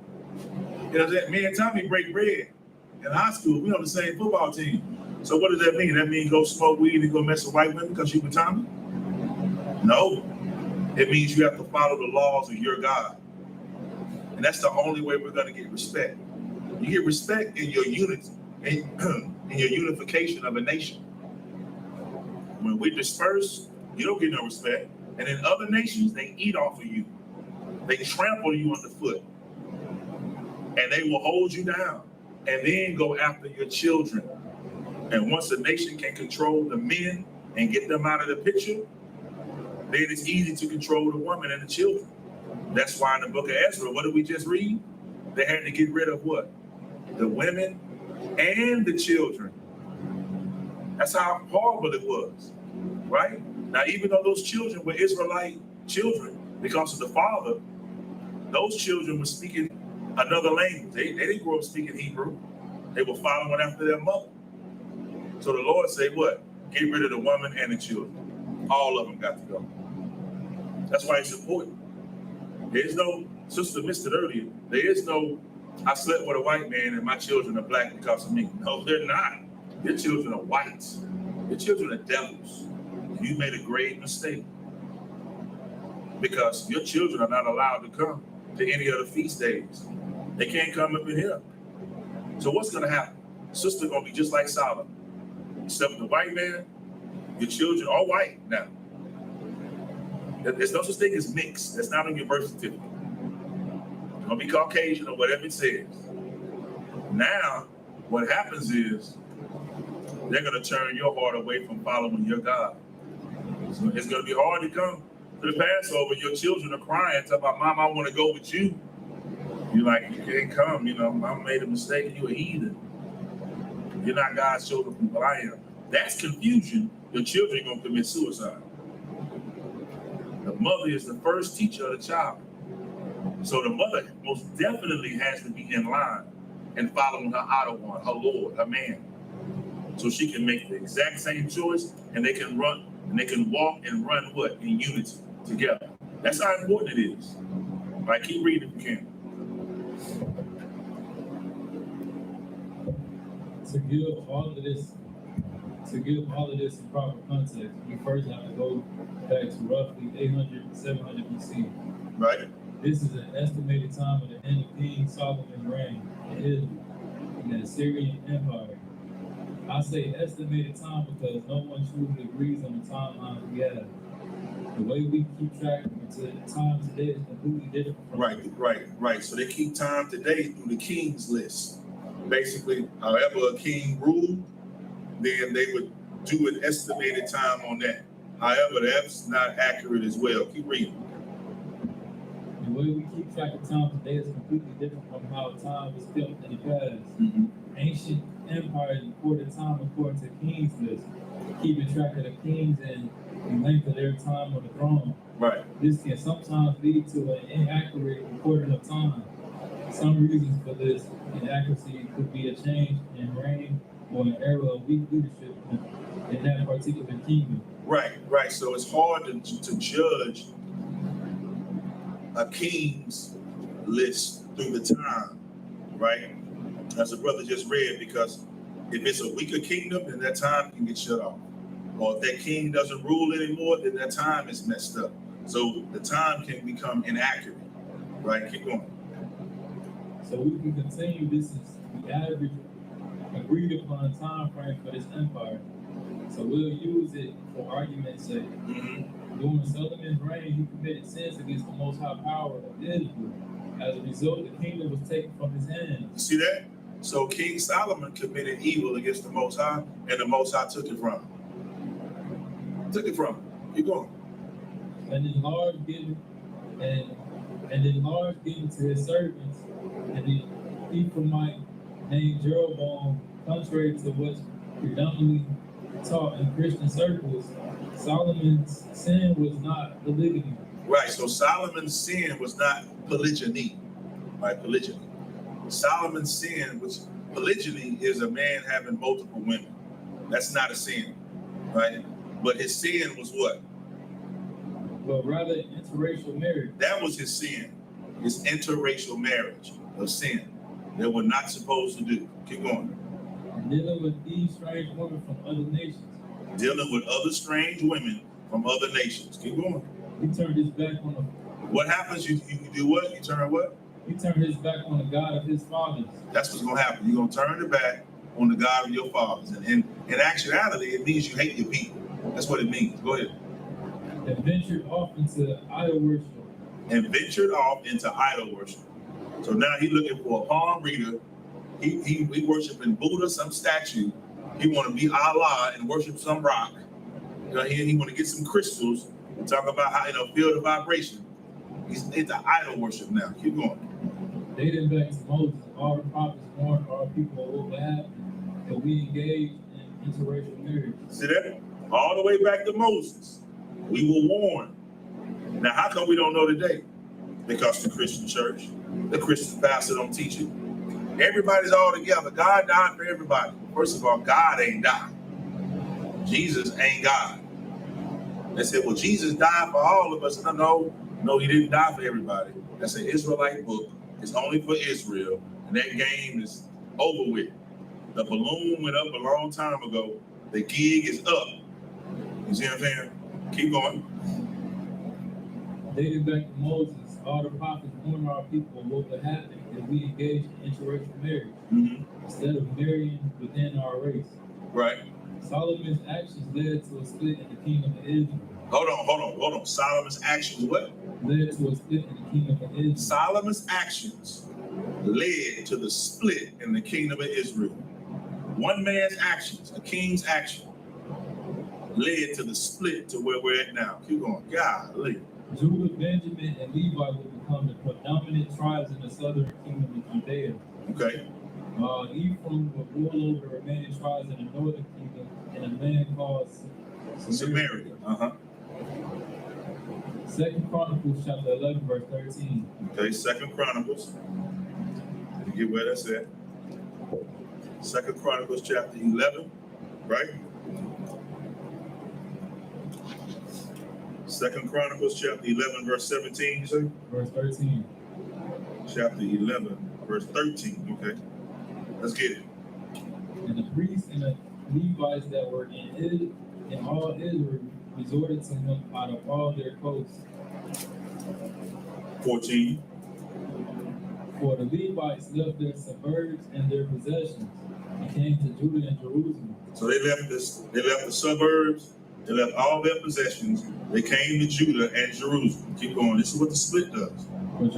You know, me and Tommy break bread in high school. We on the same football team. So what does that mean? That means go smoke weed and go mess with white women because you with Tommy? No. It means you have to follow the laws of your God. And that's the only way we're gonna get respect. You get respect in your unity, in your unification of a nation. When we disperse, you don't get no respect. And in other nations, they eat off of you. They trample you underfoot. And they will hold you down and then go after your children. And once a nation can control the men and get them out of the picture, then it's easy to control the woman and the children. That's why in the book of Ezra, what did we just read? They had to get rid of what? The women and the children. That's how horrible it was, right? Now, even though those children were Israelite children, because of the father, those children were speaking another language. They didn't grow up speaking Hebrew. They were following after their mother. So the Lord said what? Get rid of the woman and the children. All of them got to go. That's why it's important. There is no, sister missed it earlier, there is no, I slept with a white man and my children are black because of me. No, they're not. Your children are white. Your children are devils. You made a grave mistake because your children are not allowed to come to any other feast days. They can't come up in here. So what's going to happen? Sister going to be just like Solomon. Except the white man, your children are white now. There's no such thing as mixed. That's not on your birth certificate. It's going to be Caucasian or whatever it says. Now, what happens is they're going to turn your heart away from following your God. So it's going to be hard to come to the Passover. Your children are crying, talking about, Mom, I want to go with you. You're like, you can't come. You know, Mom made a mistake. You're a heathen. You're not God's chosen people. I am. That's confusion. Your children are going to commit suicide. The mother is the first teacher of the child. So the mother most definitely has to be in line and following her Adawan, her Lord, her man. So she can make the exact same choice and they can run and they can walk and run what? In unity together. That's how important it is. All right, keep reading if you can. To give all of this in proper context, we first have to go back to roughly 800 to 700 BC. Right. This is an estimated time of the end of King Solomon's reign in Israel, in the Assyrian Empire. I say estimated time because no one truly agrees on the timeline we have. The way we keep track to time today is completely different from Right. So they keep time today through the king's list. Basically, however a king ruled, then they would do an estimated time on that. However, that's not accurate as well. Keep reading. The way we keep track of time today is completely different from how time was kept in the past. Ancient empires recorded time according to king's list, keeping track of the kings and the length of their time on the throne. Right. This can sometimes lead to an inaccurate recording of time. Some reasons for this inaccuracy could be a change in reign or an era of weak leadership in that particular kingdom. Right. So it's hard to judge a king's list through the time, right? As the brother just read, because if it's a weaker kingdom, then that time can get shut off. Or if that king doesn't rule anymore, then that time is messed up. So the time can become inaccurate, right? Keep going. So we can continue. This is the average agreed upon time frame for this empire. So we'll use it for argument's sake. During Solomon's reign, he committed sins against the Most High power of Israel. As a result, the kingdom was taken from his hands. You see that? So King Solomon committed evil against the Most High, and the Most High took it from him. Keep going. And then large given to his servants, and the Ephraimite named Jeroboam, contrary to what's predominantly taught in Christian circles, Solomon's sin was not polygamy. Right, so Solomon's sin was not polygyny, right? Polygyny. Solomon's sin, which polygyny is a man having multiple women. That's not a sin, right? But his sin was what? But rather interracial marriage. That was his sin. His interracial marriage of sin that we're not supposed to do. Keep going. Dealing with these strange women from other nations. Dealing with other strange women from other nations. Keep going. He turned his back on the. What happens? You do what? You turn what? He turned his back on the God of his fathers. That's what's going to happen. You're going to turn your back on the God of your fathers. And in actuality, it means you hate your people. That's what it means. Go ahead. And ventured off into idol worship. So now he's looking for a palm reader. He worshiping Buddha, some statue. He want to be Allah and worship some rock. He want to get some crystals and talk about how feel the vibration. He's into idol worship now. Keep going. Dating back to Moses, all the prophets warned our people what would happen if we engage in interracial marriage. See that? All the way back to Moses, we were warned. Now, how come we don't know today? Because the Christian church, the Christian pastor don't teach it. Everybody's all together. God died for everybody. First of all, God ain't died. Jesus ain't God. They said, well, Jesus died for all of us. No, he didn't die for everybody. That's an Israelite book. It's only for Israel. And that game is over with. The balloon went up a long time ago. The gig is up. You see what I'm saying? Keep going. Dating back to Moses, all the prophets warned our people what would happen if we engaged in interracial marriage instead of marrying within our race. Right. Solomon's actions led to a split in the kingdom of Israel. Hold on. Solomon's actions what? Led to a split in the kingdom of Israel. Solomon's actions led to the split in the kingdom of Israel. One man's actions, a king's action, led to the split to where we're at now. Keep going. Golly. Judah, Benjamin, and Levi would become the predominant tribes in the southern kingdom of Judea. Okay. Ephraim would rule over the remaining tribes in the northern kingdom in a land called Samaria. 2 Chronicles chapter 11, verse 13. Okay, 2 Chronicles. You get where that's at. 2 Chronicles chapter 11, right? 2 Chronicles chapter 11, verse 17, you say? Verse 13. Chapter 11, verse 13, okay. Let's get it. And the priests and the Levites that were in all Israel resorted to him out of all their coasts. 14. For the Levites left their suburbs and their possessions and came to Judah and Jerusalem. So they left the suburbs, They left all their possessions. They came to Judah and Jerusalem. Keep going. This is what the split does. But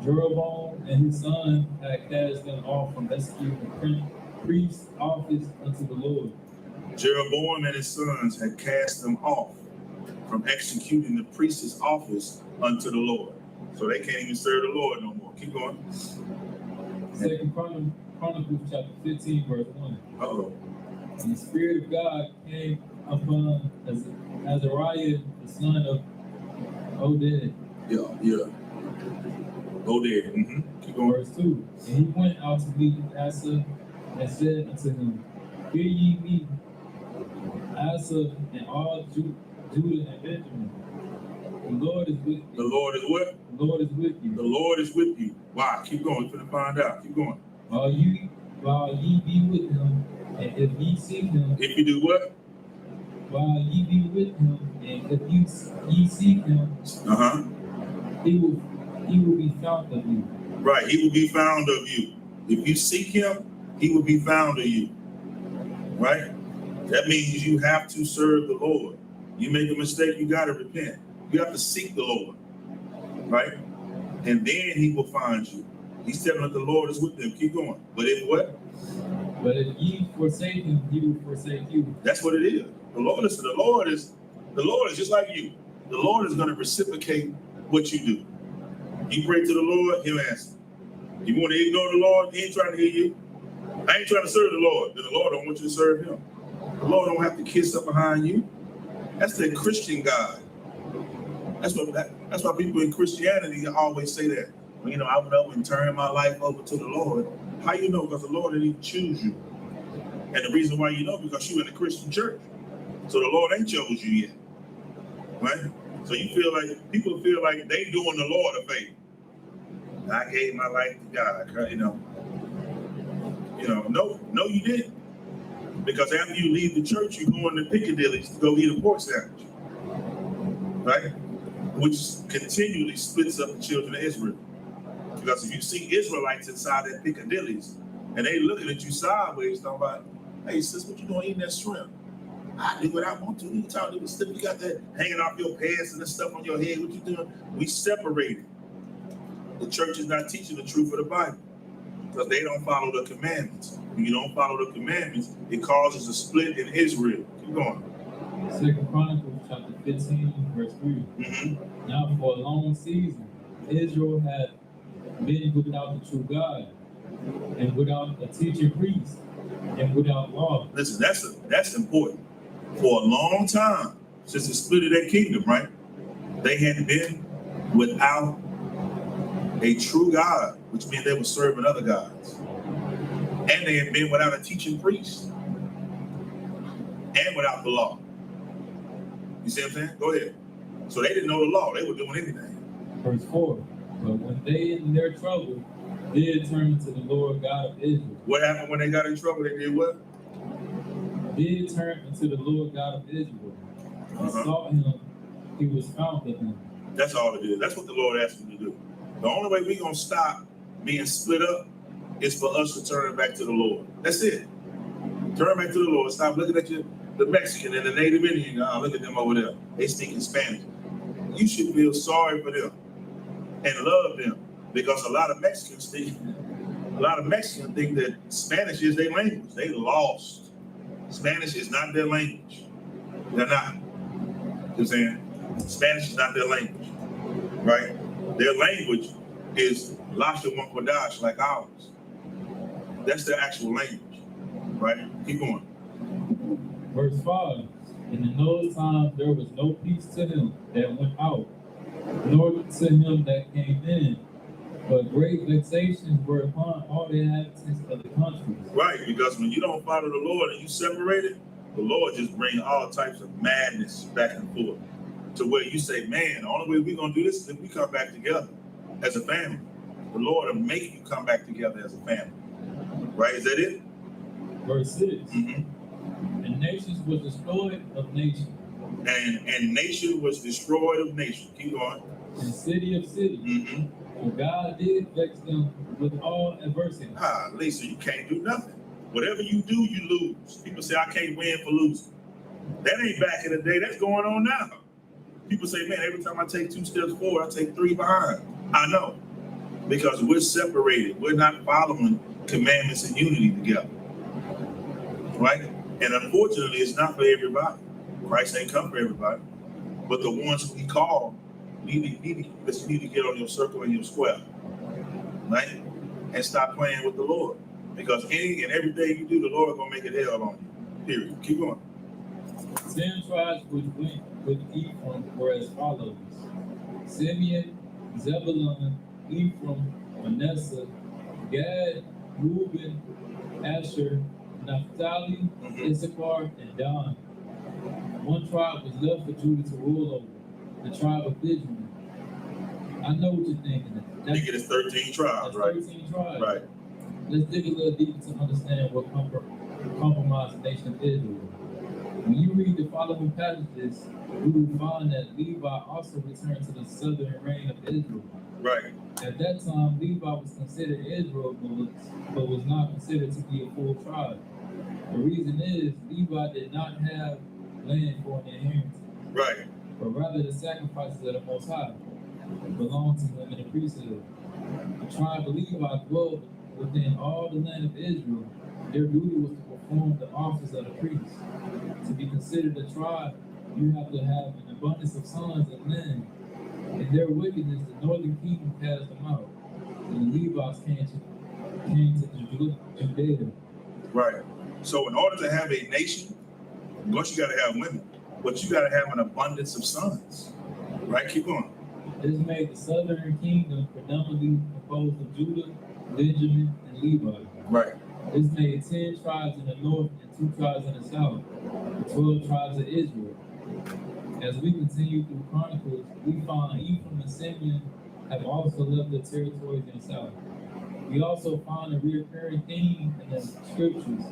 Jeroboam and his son had cast them off from executing the priest's office unto the Lord. Jeroboam and his sons had cast them off from executing the priest's office unto the Lord. So they can't even serve the Lord no more. Keep going. 2 Chronicles chapter 15, verse 1. Uh-oh. And the Spirit of God came upon Azariah, the son of Oded. Yeah. Go there. Keep going. Verse 2. And he went out to meet Asa and said unto him, Hear ye me, Asa and all Judah and Benjamin. The Lord is with you. The Lord is what? The Lord is with you. The Lord is with you. Why? Keep going. We're going to find out. Keep going. While ye be with him, and if ye seek him. If you do what? While ye be with him, and if ye seek him, he will be found of you. Right, he will be found of you. If you seek him, he will be found of you. Right? That means you have to serve the Lord. You make a mistake, you got to repent. You have to seek the Lord. Right? And then he will find you. He's telling us the Lord is with them. Keep going. But if what? But if ye forsake him, he will forsake you. That's what it is. The Lord is just like you. The Lord is going to reciprocate what you do. You pray to the Lord, he'll answer. You want to ignore the Lord, he ain't trying to hear you. I ain't trying to serve the Lord. Then the Lord don't want you to serve him. The Lord don't have to kiss up behind you. That's the Christian God. That's why people in Christianity always say that. Well, I went up and turned my life over to the Lord. How you know? Because the Lord didn't even choose you. And the reason why you know, because you in a Christian church. So the Lord ain't chose you yet. Right? So people feel like they doing the Lord a favor. I gave my life to God, no, you didn't. Because after you leave the church, you go into Piccadilly's to go eat a pork sandwich. Right? Which continually splits up the children of Israel. Because if you see Israelites inside that Piccadilly's and they looking at you sideways, talking about, hey sis, what you doing eating that shrimp? I do what I want to. You talking about stuff, you got that hanging off your pants and the stuff on your head. What you doing? We separated. The church is not teaching the truth of the Bible because they don't follow the commandments. When you don't follow the commandments, it causes a split in Israel. Keep going. 2 Chronicles chapter 15, verse 3. Now for a long season, Israel had been without the true God, and without a teaching priest, and without law. Listen, that's important. For a long time, since the split of their kingdom, right? They had been without a true God, which means they were serving other gods. And they had been without a teaching priest. And without the law. You see what I'm saying? Go ahead. So they didn't know the law. They were doing anything. Verse 4. But when they in their trouble did turn to the Lord God of Israel. What happened when they got in trouble? They did what? Did turn unto the Lord God of Israel. And sought him, he was found of him. That's all it is. That's what the Lord asked them to do. The only way we're going to stop being split up is for us to turn back to the Lord. That's it. Turn back to the Lord. Stop looking at the Mexican and the Native Indian. Look at them over there. They speaking Spanish. You should feel sorry for them and love them, because a lot of Mexicans think that Spanish is their language. They lost. Spanish is not their language. They're not. You know what I'm saying? Spanish is not their language, right? Their language is Lasha Wankwadash, like ours. That's their actual language, right? Keep going. Verse 5. And in those times there was no peace to him that went out, nor to him that came in, but great vexations were upon all the inhabitants of the country. Right, because when you don't follow the Lord and you separate it, the Lord just brings all types of madness back and forth to where you say, man, the only way we're going to do this is if we come back together as a family. The Lord will make you come back together as a family. Right, is that it? Verse 6. And nations was destroyed of nations. And nation was destroyed of nation. Keep going. And city of city. For God did vex them with all adversity. Lisa, you can't do nothing. Whatever you do, you lose. People say, I can't win for losing. That ain't back in the day. That's going on now. People say, man, every time I take 2 steps forward, I take 3 behind. I know. Because we're separated. We're not following commandments and unity together. Right? And unfortunately, it's not for everybody. Christ ain't come for everybody. But the ones who he called need to get on your circle and your square. Right? And stop playing with the Lord. Because any and everything you do, the Lord gonna make it hell on you. Period. Keep going. 10 tribes which went with Ephraim were as follows: Simeon, Zebulun, Ephraim, Manasseh, Gad, Reuben, Asher, Naphtali, Issachar, and Dan. 1 tribe was left for Judah to rule over, the tribe of Benjamin. I know what you're thinking. I think it is 13 tribes, right? 13 tribes. Right. Let's dig a little deeper to understand what compromised the nation of Israel. When you read the following passages, you will find that Levi also returned to the southern reign of Israel. Right. At that time, Levi was considered Israel, but was not considered to be a full tribe. The reason is Levi did not have land for an inheritance. Right. But rather the sacrifices of the Most High belonged to him in the priesthood. The tribe of Levi dwelled within all the land of Israel. Their duty was to perform the office of the priest. To be considered a tribe, you have to have an abundance of sons and land. In their wickedness, the northern kingdom cast them out, and the Levites came to Judea. Right. So in order to have a nation, of course you got to have women, but you got to have an abundance of sons. Right? Keep going. This made the southern kingdom predominantly composed of Judah, Benjamin, and Levi. Right. This made 10 tribes in the north and 2 tribes in the south, the 12 tribes of Israel. As we continue through Chronicles, we find Ephraim and Simeon have also left their territories in the south. We also find a recurring theme in the scriptures.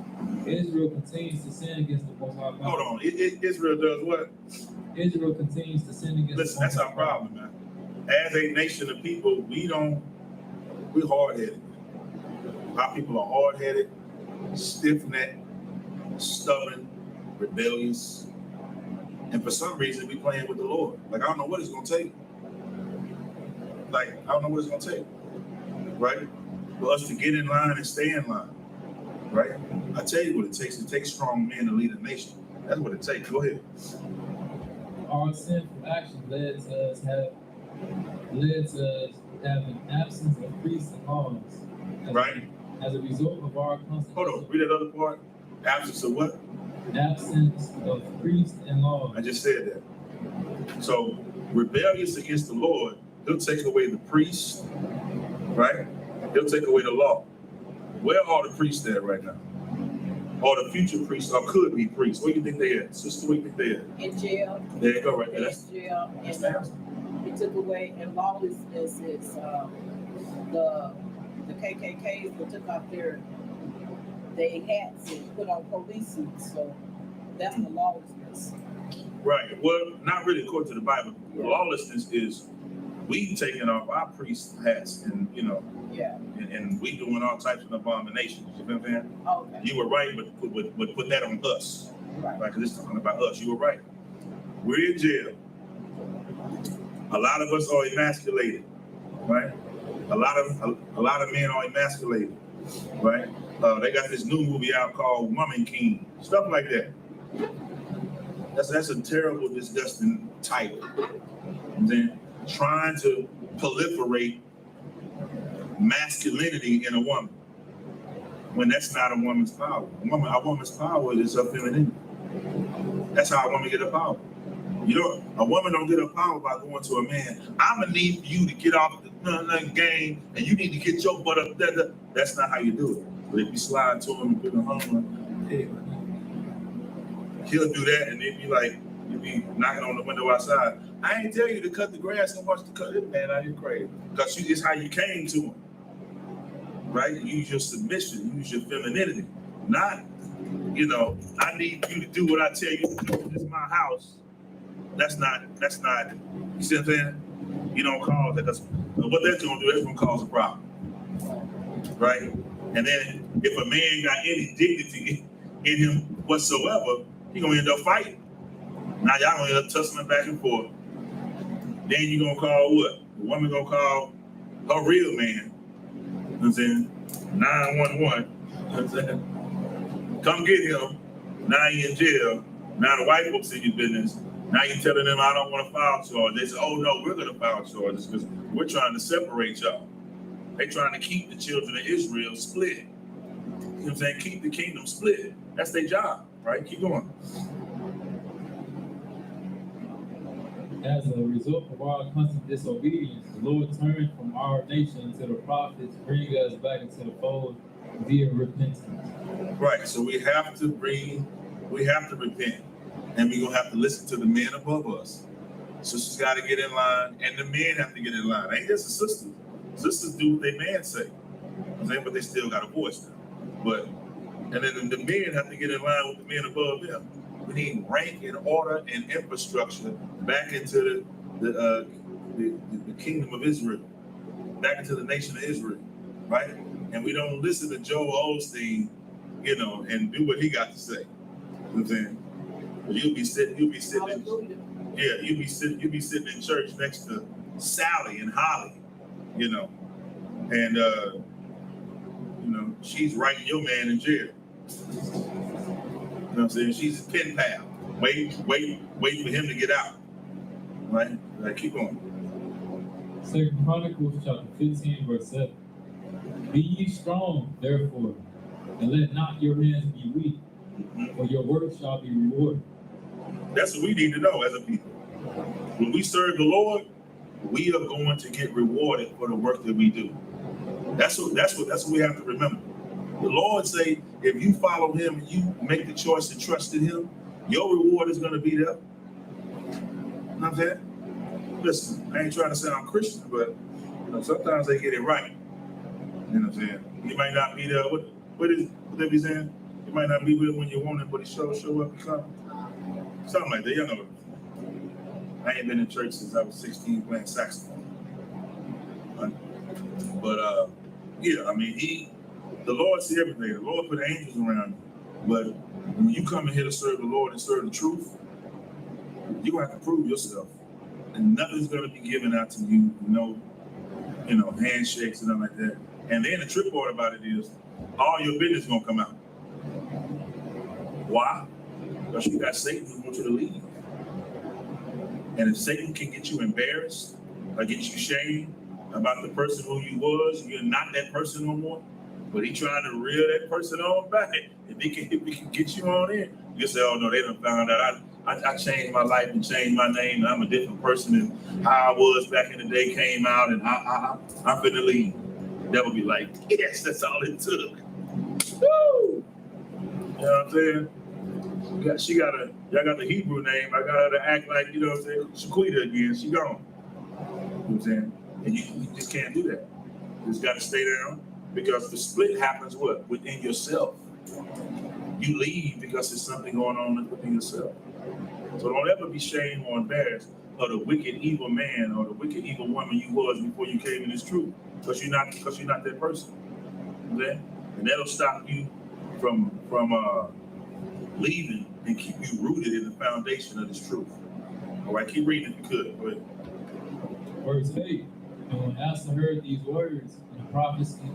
Israel continues to sin against the Most High God. Hold on. Israel does what? Israel continues to sin against Listen, the that's Most our High God. problem, man. As a nation of people, we're hard-headed. Our people are hard-headed, stiff-necked, stubborn, rebellious. And for some reason, we playing with the Lord. Like, I don't know what it's going to take. Right? For us to get in line and stay in line. Right? I tell you what it takes. It takes strong men to lead a nation. That's what it takes. Go ahead. Our sinful actions led to us have an absence of priests and laws. Right? As a result of our constant... Hold on. Read that other part. Absence of what? Absence of priests and laws. I just said that. So, rebellious against the Lord, he'll take away the priests, right? He'll take away the law. Where are the priests at right now? Or the future priests, or could be priests? Where do you think they at? Sister, where do you think they at? In jail. There you go, right there. In jail. And he took away, and lawlessness is the KKKs that took out their hats and put on police suits. So that's the lawlessness. Right. Well, not really according to the Bible. Yeah. Lawlessness is we taking off our priest hats and, yeah. And we doing all types of abominations. You know what I'm saying? Okay. You were right, but put that on us. Right. Because it's talking about us. You were right. We're in jail. A lot of us are emasculated, right? A lot of men are emasculated, right? They got this new movie out called Woman King, stuff like that. That's a terrible, disgusting title. And then trying to proliferate masculinity in a woman when that's not a woman's power. A woman's power is her femininity. That's how a woman get her power. A woman don't get her power by going to a man. I'm gonna need you to get off the game, and you need to get your butt up there. That's not how you do it. But if you slide to him and put him home, hey, he'll do that, and then you'll be knocking on the window outside. I ain't tell you to cut the grass and watch the cut. This man out here crazy. Because it's how you came to him. Right? Use your submission, use your femininity. Not, I need you to do what I tell you to do. This is my house. That's not, you see what I'm saying? You don't cause that, because what that's gonna do, that's gonna cause a problem. Right? And then if a man got any dignity in him whatsoever, He gonna end up fighting. Now y'all gonna end up tussling back and forth. Then you gonna call what? The woman gonna call her real man. You know what I'm saying? 911. You know what I'm saying? Come get him. Now he in jail. Now the white folks in your business. Now you're telling them I don't want to file charges. They say, oh no, we're gonna file charges because we're trying to separate y'all. They're trying to keep the children of Israel split. You know what I'm saying? Keep the kingdom split. That's their job, right? Keep going. As a result of our constant disobedience, the Lord turned from our nation to the prophets, bringing us back into the fold via repentance. Right. So we have to repent. And we're gonna have to listen to the men above us. Sisters got to get in line, and the men have to get in line. Ain't just the sisters. Sisters do what they man say. But they still got a voice now. But and then the men have to get in line with the men above them. We need rank and order and infrastructure back into the kingdom of Israel, back into the nation of Israel, right? And we don't listen to Joel Osteen, you know, and do what he got to say. You know what I'm saying? You'll be sitting in church next to Sally and Holly, you know, and you know, she's writing your man in jail. You know what I'm saying? She's a pen pal, waiting for him to get out. Right? Like, keep on. 2 Chronicles chapter 15, verse 7. Be ye strong, therefore, and let not your hands be weak, for your work shall be rewarded. That's what we need to know as a people. When we serve the Lord, we are going to get rewarded for the work that we do. That's what we have to remember. The Lord say, if you follow him and you make the choice to trust in him, your reward is going to be there. You know what I'm saying? Listen, I ain't trying to sound Christian, but you know, sometimes they get it right. You know what I'm saying? You might not be there. What they be saying? You might not be with him when you want him, but he show up and come. Something like that. You know. I ain't been in church since I was 16 playing saxophone. But yeah, I mean, the Lord see everything. The Lord put angels around you. But when you come in here to serve the Lord and serve the truth, you're gonna have to prove yourself. And nothing's gonna be given out to you, you know, handshakes and nothing like that. And then the trick part about it is all your business gonna come out. Why? Because you got Satan who wants you to leave. And if Satan can get you embarrassed or get you shamed about the person who you was, you're not that person no more, but he trying to reel that person on back. If he can get you on in, you say, oh no, they done found out I changed my life and changed my name and I'm a different person and how I was back in the day came out and I'm finna leave. That would be like, yes, that's all it took. Woo! You know what I'm saying? Y'all got the Hebrew name. I got her to act like, you know what I'm saying, Shaquita again. She gone. You know what I'm saying? And you just can't do that. You just got to stay down because the split happens what? Within yourself. You leave because there's something going on within yourself. So don't ever be shamed or embarrassed of the wicked, evil man or the wicked, evil woman you was before you came in this truth because you're not that person. Okay? And that'll stop you from leaving and keep you rooted in the foundation of this truth. All right, keep reading if you could. Go ahead. Verse 8. And when Asa heard these words and the prophecy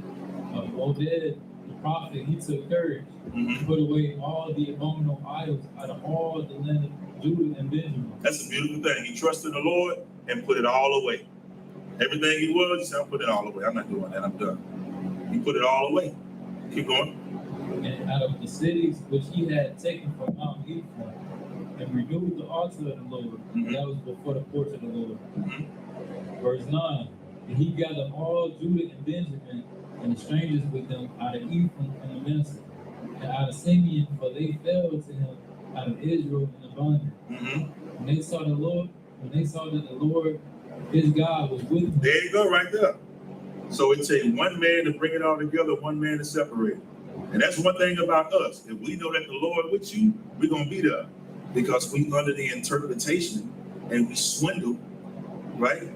of Obed the prophet, he took courage to put away all the abominable idols out of all the land of Judah and Benjamin. That's a beautiful thing. He trusted the Lord and put it all away. Everything he was, he said, I'll put it all away. I'm not doing that. I'm done. He put it all away. Keep going. And out of the cities which he had taken from Mount Ephraim, and renewed the altar of the Lord, that was before the porch of the Lord. Verse 9, and he gathered all Judah and Benjamin, and the strangers with them out of Ephraim and Manasseh, and out of Simeon, for they fell to him out of Israel in abundance. When they saw that the Lord, his God, was with him. There you go, right there. So it takes one man to bring it all together, one man to separate it. And that's one thing about us. If we know that the Lord with you, we're going to be there. Because we under the interpretation and we swindle, right?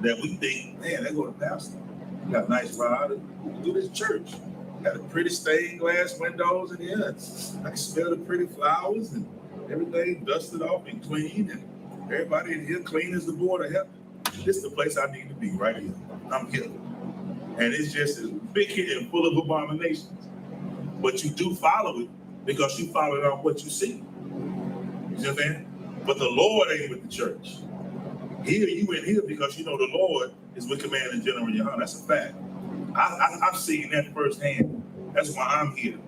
That we think, man, they go to pastor. You got a nice rod. Do this church. Got a pretty stained glass windows in here. I can smell the pretty flowers. And everything dusted off and clean, and everybody in here clean as the board of heaven. This is the place I need to be, right here. I'm here. And it's just as wicked and full of abominations. But you do follow it because you follow it on what you see. You see what I'm saying? But the Lord ain't with the church. Here, you in here because you know the Lord is with Commander General YAHANNA. That's a fact. I've seen that firsthand. That's why I'm here.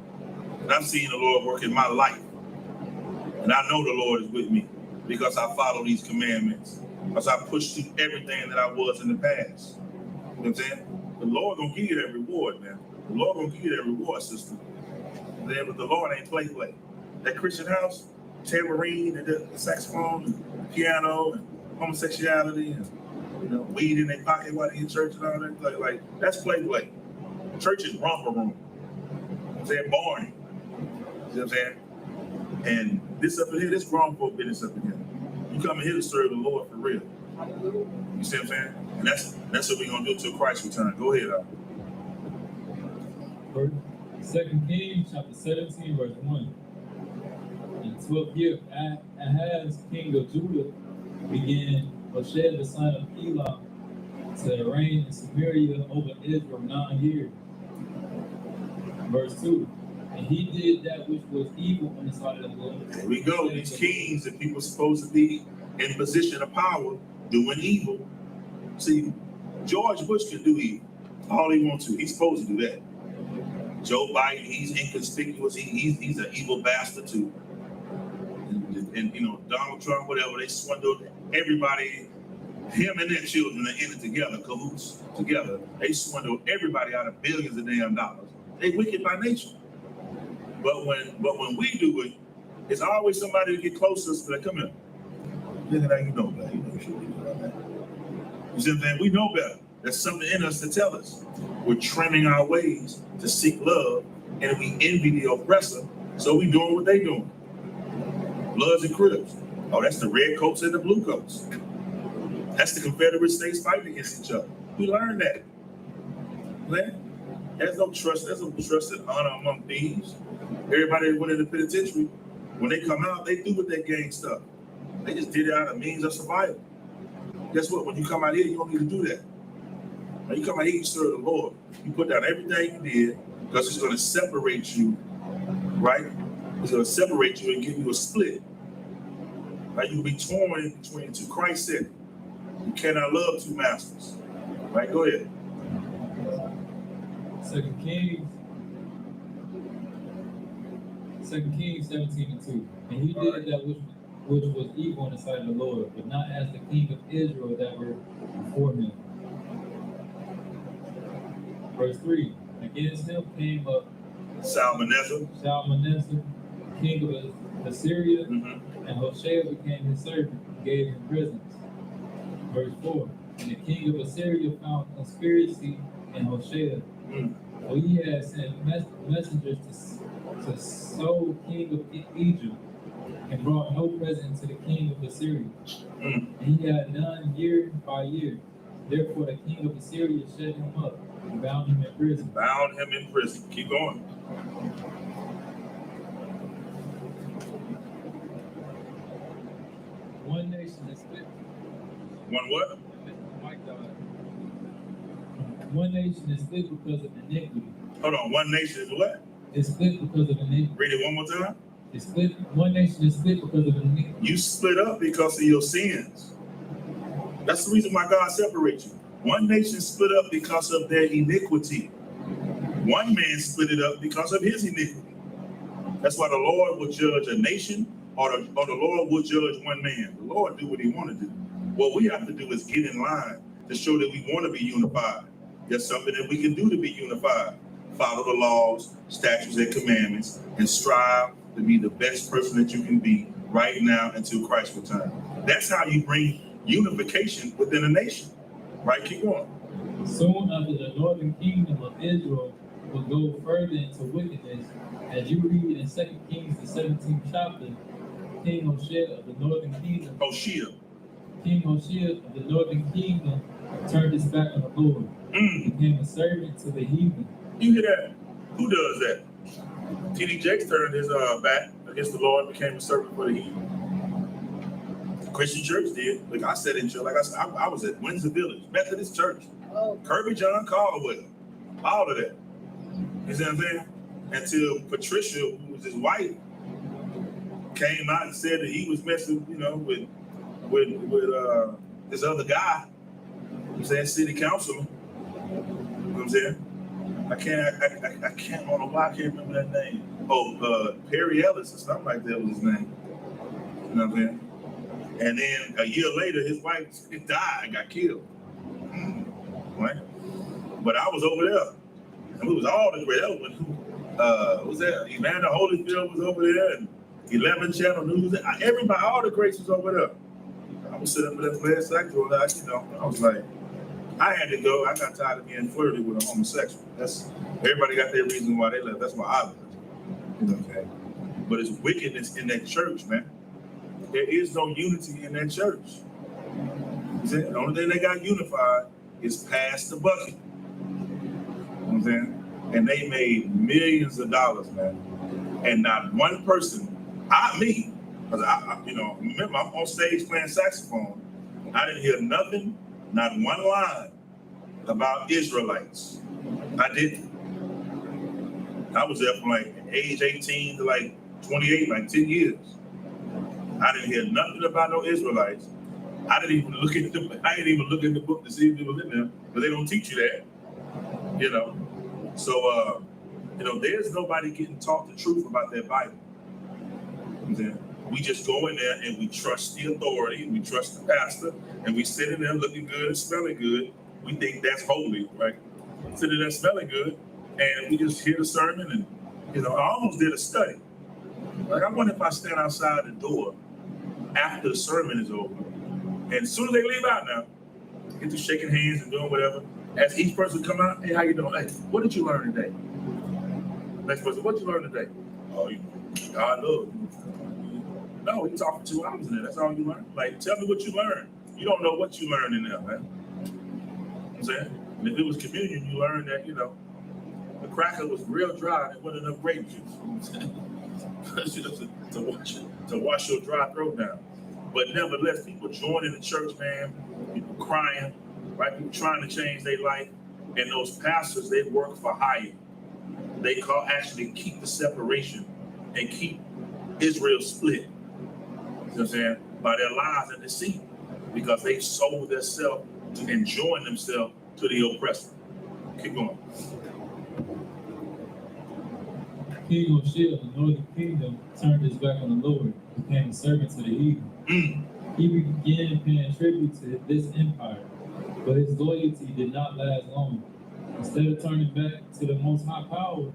And I'm seeing the Lord work in my life. And I know the Lord is with me because I follow these commandments. Because I pushed through everything that I was in the past. You know what I'm saying? The Lord gonna give you that reward, man. The Lord gonna give you that reward, sister. But the Lord ain't play. That Christian house, tambourine and the saxophone and piano and homosexuality and weed in their pocket while they in church and all that. Like that's play. Church is romper room. They're boring. You know what I'm saying? And this up in here, this grown folk business up in here. You come in here to serve the Lord for real. You see what I'm saying? And that's what we're gonna do till Christ return. Go ahead, First, 2 Kings chapter 17, verse 1. In the 12th year of Ahaz, king of Judah, began Hoshea the son of Elah to reign in Samaria over Israel 9 years. Verse 2. And he did that which was evil on the side of the Lord. There we go. These kings and people supposed to be in position of power doing evil. See, George Bush can do evil all he wants to. He's supposed to do that. Joe Biden, he's inconspicuous. He's an evil bastard too. And Donald Trump, whatever, they swindled everybody. Him and their children are in it together, cahoots together. They swindled everybody out of billions of damn dollars. They wicked by nature. But when we do it, it's always somebody to get close to us. Like, come here. Look at how you know better. You know you should be doing that. You see what I'm saying? We know better. There's something in us to tell us. We're trimming our ways to seek love, and we envy the oppressor, so we doing what they doing. Bloods and Crips. Oh, that's the red coats and the blue coats. That's the Confederate states fighting against each other. We learned that. Man, there's no trust and honor among thieves. Everybody that went in the penitentiary, when they come out, they do with their gang stuff. They just did it out of means of survival. Guess what? When you come out here, you don't need to do that. When you come out here, you serve the Lord. You put down everything you did because it's going to separate you, right? It's going to separate you and give you a split. Right? You'll be torn between two. Christ said, you cannot love two masters. Right? Go ahead. 2 Kings 17:2. And he did that which was evil in the sight of the Lord, but not as the king of Israel that were before him. Verse 3. Against him came up Shalmaneser, king of Assyria, and Hoshea became his servant and gave him presents. Verse 4. And the king of Assyria found conspiracy in Hoshea, for he had sent messengers to So king of Egypt, and brought no present to the king of Assyria. And he had none year by year. Therefore the king of Assyria shut him up and bound him in prison. Keep going. One nation is split. One what? One nation is split because of iniquity. Hold on. One nation is what? It's split because of iniquity. Read it one more time. It's split. One nation is split because of iniquity. You split up because of your sins. That's the reason why God separates you. One nation split up because of their iniquity. One man split it up because of his iniquity. That's why the Lord will judge a nation, or the Lord will judge one man. The Lord do what he want to do. What we have to do is get in line to show that we want to be unified. There's something that we can do to be unified. Follow the laws, statutes, and commandments, and strive to be the best person that you can be right now until Christ returns. That's how you bring unification within a nation. Right? Keep going. Soon after the northern kingdom of Israel will go further into wickedness, as you read in 2 Kings the 17th chapter, King Hoshea of the northern kingdom. King Hoshea of the northern kingdom turned his back on the Lord. Became a servant to the heathen. You hear that? Who does that? T.D. Jakes turned his back against the Lord, became a servant for the heathen. The Christian church did. Like I said in church, like I said, I was at Windsor Village, Methodist Church, Kirby John Caldwell, all of that. You see what I'm saying? Until Patricia, who was his wife, came out and said that he was messing, you know, with this other guy. I'm saying city councilman. You know what I'm saying? I can't I don't know why I can't remember that name. Oh, Perry Ellis or something like that was his name. You know what I'm saying? And then a year later, his wife died, got killed. Right? But I was over there. And it was all the great elements. Was that? Evander Holyfield was over there, and 11 Channel News. Everybody, all the greats was over there. I was sitting up at that last sector, I was like, I had to go. I got tired of being flirted with a homosexual. Everybody got their reason why they left. That's why I left. You know what I'm saying? But it's wickedness in that church, man. There is no unity in that church. The only thing they got unified is pass the bucket. You know what I'm saying? And they made millions of dollars, man. And not one person, me, because remember I'm on stage playing saxophone. I didn't hear nothing, not one line about Israelites. I didn't. I was there from like age 18 to like 28, like 10 years. I didn't hear nothing about no Israelites. I didn't even look at the book to see if it was in there, but they don't teach you that. You know. So there's nobody getting taught the truth about their Bible. We just go in there and we trust the authority, we trust the pastor, and we sit in there looking good and smelling good. We think that's holy, right? Sitting there smelling good, and we just hear the sermon, and I almost did a study. Like, I wonder if I stand outside the door after the sermon is over, and as soon as they leave out now, get to shaking hands and doing whatever. As each person come out, hey, how you doing? Hey, what did you learn today? Next person, what did you learn today? Oh, God love. No, you're talking 2 hours in there. That's all you learned. Like, tell me what you learned. You don't know what you learned in there, man. You know what I'm saying? And if it was communion, you learned that, the cracker was real dry and it wasn't enough grape juice. to wash your dry throat down. But nevertheless, people joining the church, man, people crying, right? People trying to change their life. And those pastors, they work for hire. They actually keep the separation and keep Israel split. You know what I'm saying? By their lies and deceit, because they sold themselves and joined themselves to the oppressor. Keep going. King of Shield, the northern kingdom, turned his back on the Lord, became a servant to the heathen. He began paying tribute to this empire, but his loyalty did not last long. Instead of turning back to the Most High Power,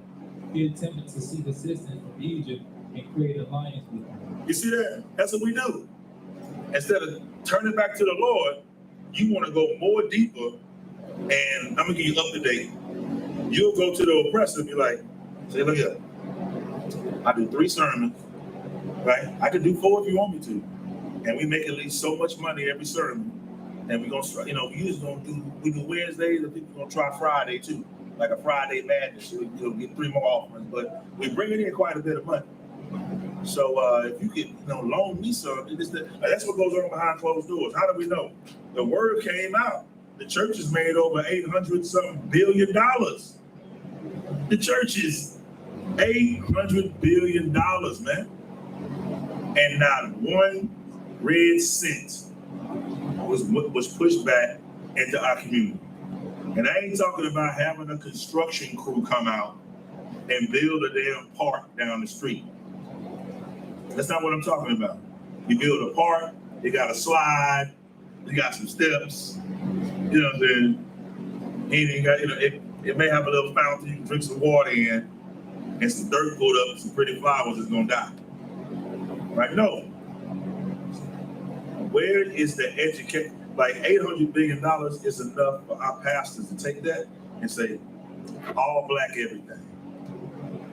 he attempted to seek assistance from Egypt and create an alliance with them. You see that? That's what we do. Instead of turning back to the Lord, you want to go more deeper, and I'm going to give you up to date. You'll go to the oppressor and be like, say, look here, I do 3 sermons, right? I can do 4 if you want me to. And we make at least so much money every sermon. And we're going to, we usually we do Wednesdays, and people going to try Friday too, like a Friday madness. So we'll get 3 more offerings, but we bring in quite a bit of money. So if you could, loan me something, that's what goes on behind closed doors. How do we know? The word came out. The church has made over $800-something billion. The church is $800 billion, man. And not one red cent was pushed back into our community. And I ain't talking about having a construction crew come out and build a damn park down the street. That's not what I'm talking about. You build a park, you got a slide, you got some steps, you know what I'm saying? And you got, it may have a little fountain you can drink some water in, and some dirt put up, some pretty flowers is gonna die. Right? No. Where is the education? Like $800 billion is enough for our pastors to take that and say, all black everything.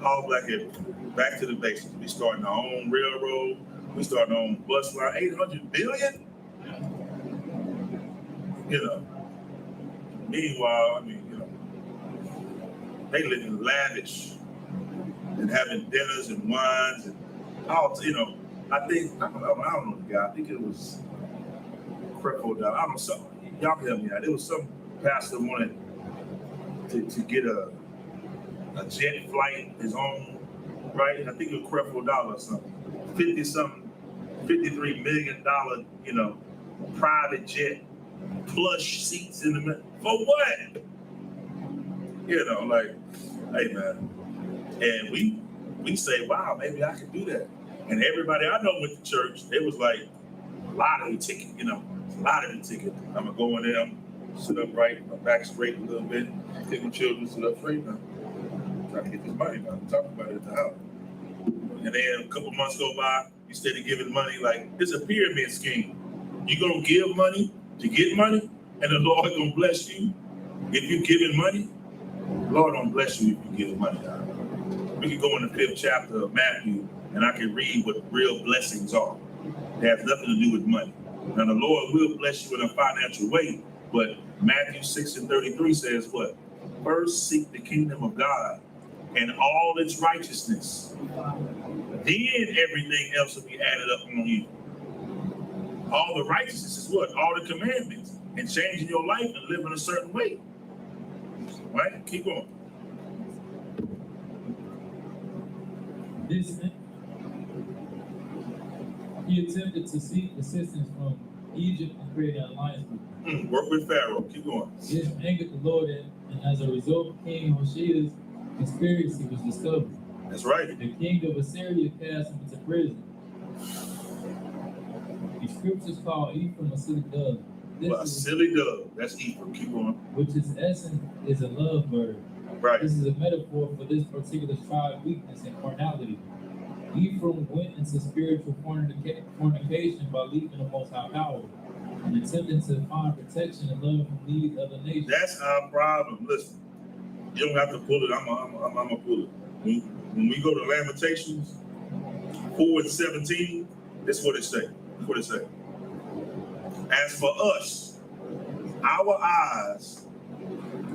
All black everything. Back to the basics. We starting our own railroad. We starting our own bus line. $800 billion? Meanwhile, they living lavish and having dinners and wines and You know, I don't know the guy. I think it was Creflo Dollar. I don't know, some, y'all can help me out. There was some pastor wanted to get a jet flight, his own, right? I think it was Creflo Dollar or something. $53 million, you know, private jet, plush seats in the middle. For what? You know, like, hey man. And we say, wow, maybe I could do that. And everybody I know went to church, it was like lottery ticket, you know, lottery ticket. I'm gonna go in there, I'm sit up right, my back straight a little bit, take my children sit up straight now. Trying to get this money now. I'm talking about it at the house. And then a couple months go by, you steady giving money, like it's a pyramid scheme. You gonna give money to get money, and the Lord gonna bless you. If you giving money, the Lord don't bless you if you give money out. We can go in the 5th chapter of Matthew, and I can read what real blessings are. It has nothing to do with money. Now the Lord will bless you in a financial way, but Matthew 6:33 says what? First seek the kingdom of God and all its righteousness. Then everything else will be added up on you. All the righteousness is what? All the commandments and changing your life and living a certain way. Right? Keep going. He attempted to seek assistance from Egypt and create an alliance with them. Work with Pharaoh. Keep going. This angered the Lord, and as a result, King Hoshea's conspiracy was discovered. That's right. The king of Assyria cast him into prison. The scriptures call Ephraim a silly dove. A silly dove. That's Ephraim. Keep going. Which its essence is a lovebird. Right. This is a metaphor for this particular tribe weakness and carnality. Ephraim went into spiritual fornication by leaving the Most High power and attempting to find protection and love from these other nations. That's our problem. Listen, you don't have to pull it. I'm gonna pull it. When we go to Lamentations 4:17, this is what it says. What it say? As for us, our eyes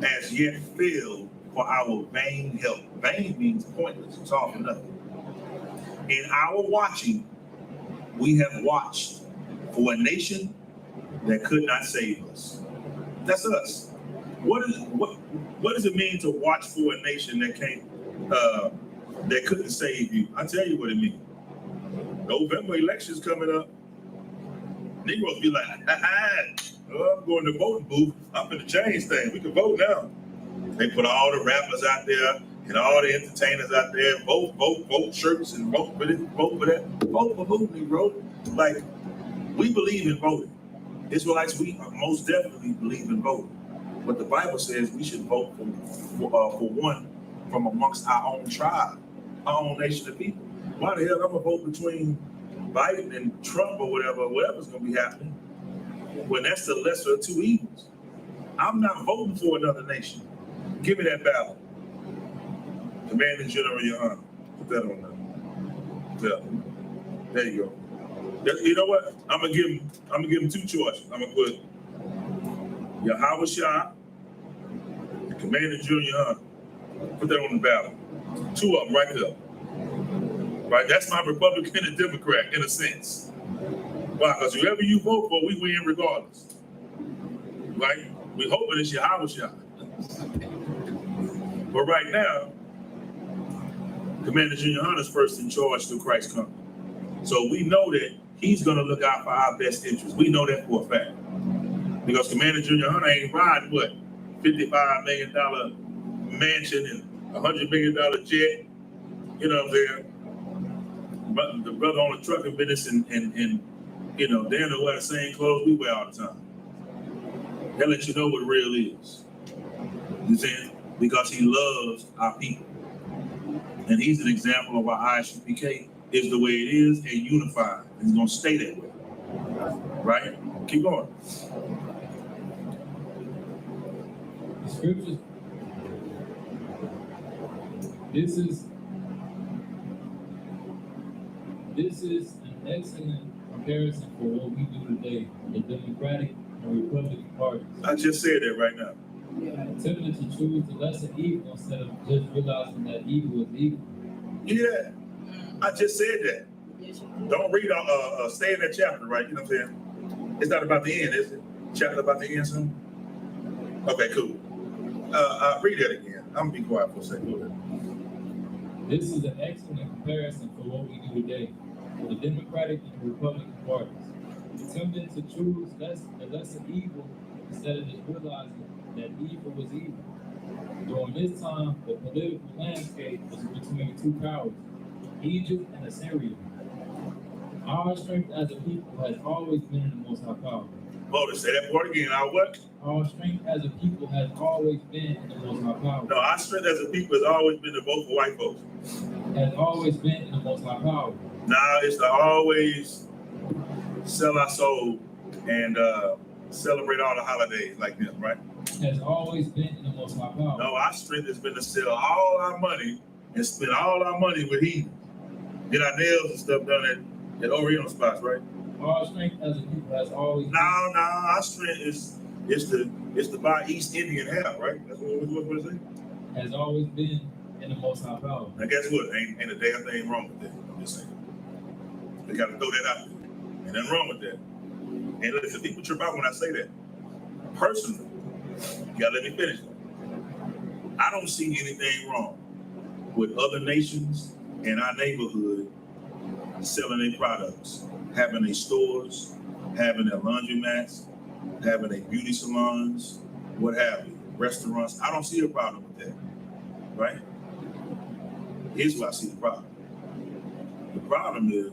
as yet failed for our vain help. Vain means pointless. It's all for nothing. In our watching, we have watched for a nation that could not save us. That's us. What does it mean to watch for a nation that that couldn't save you? I tell you what it means. November elections coming up. Negroes be like, I'm going to the voting booth. I'm in the change thing. We can vote now. They put all the rappers out there and all the entertainers out there. Vote shirts and vote for this, vote for that. Vote for who, Negro? Like, we believe in voting. Israelites, we most definitely believe in voting. But the Bible says we should vote for one from amongst our own tribe, our own nation of people. Why the hell I'm gonna vote between Biden and Trump or whatever's gonna be happening, when that's the lesser of two evils? I'm not voting for another nation. Give me that ballot. Commander General YAHANNA. Put that on there. Yeah. There you go. You know what? I'm gonna give him two choices. I'm gonna put YAHWH, Commander General YAHANNA. Put that on the ballot. Two of them right there. Right, that's my Republican and Democrat in a sense. Why? Because whoever you vote for, we win regardless. Right? We hoping it's YAHWH. But right now, Commander General YAHANNA is first in charge till Christ comes. So we know that he's going to look out for our best interests. We know that for a fact. Because Commander General YAHANNA ain't riding what? $55 million mansion and $100 million jet. You know what I'm saying? But the brother on the trucking business and you know, they don't wear the same clothes we wear all the time. They'll let you know what real is. You see? Because he loves our people. And he's an example of why I.S.U.P.K is the way it is and unified. It's gonna stay that way. Right? Keep going. The scriptures. This is an excellent comparison for what we do today, the Democratic and Republican parties. I just said that right now. Yeah. Attempting to choose the lesser evil instead of just realizing that evil is evil. Yeah, I just said that. Yes, you do. Don't read, stay in that chapter, right? You know what I'm saying? It's not about the end, is it? Chapter about the end soon? Okay, cool. Read that again. I'm gonna be quiet for a second. Go ahead. This is an excellent comparison for what we do today. The Democratic and Republican parties attempting to choose a lesser evil instead of just realizing that evil was evil. During this time, the political landscape was between two powers, Egypt and Assyria. Our strength as a people has always been in the Most High power. Hold it, say that part again. Our what? Our strength as a people has always been in the Most High power. No, our strength as a people has always been to vote for white folks. Has always been in the Most High power. Now it's to always sell our soul and celebrate all the holidays like this, right? Has always been in the Most High power. No, our strength has been to sell all our money and spend all our money with heathens. Get our nails and stuff done at Oriental spots, right? Our strength as a people has always No, our strength is to buy East Indian hair, right? That's what we're saying. has always been in the Most High power. Now guess what? Ain't a damn thing wrong with that. I'm just saying. We gotta throw that out there. Ain't nothing wrong with that. And listen, people trip out when I say that. Personally, you gotta let me finish. I don't see anything wrong with other nations in our neighborhood selling their products, having their stores, having their laundromats, having their beauty salons, what have you, restaurants. I don't see a problem with that, right? Here's where I see the problem. The problem is,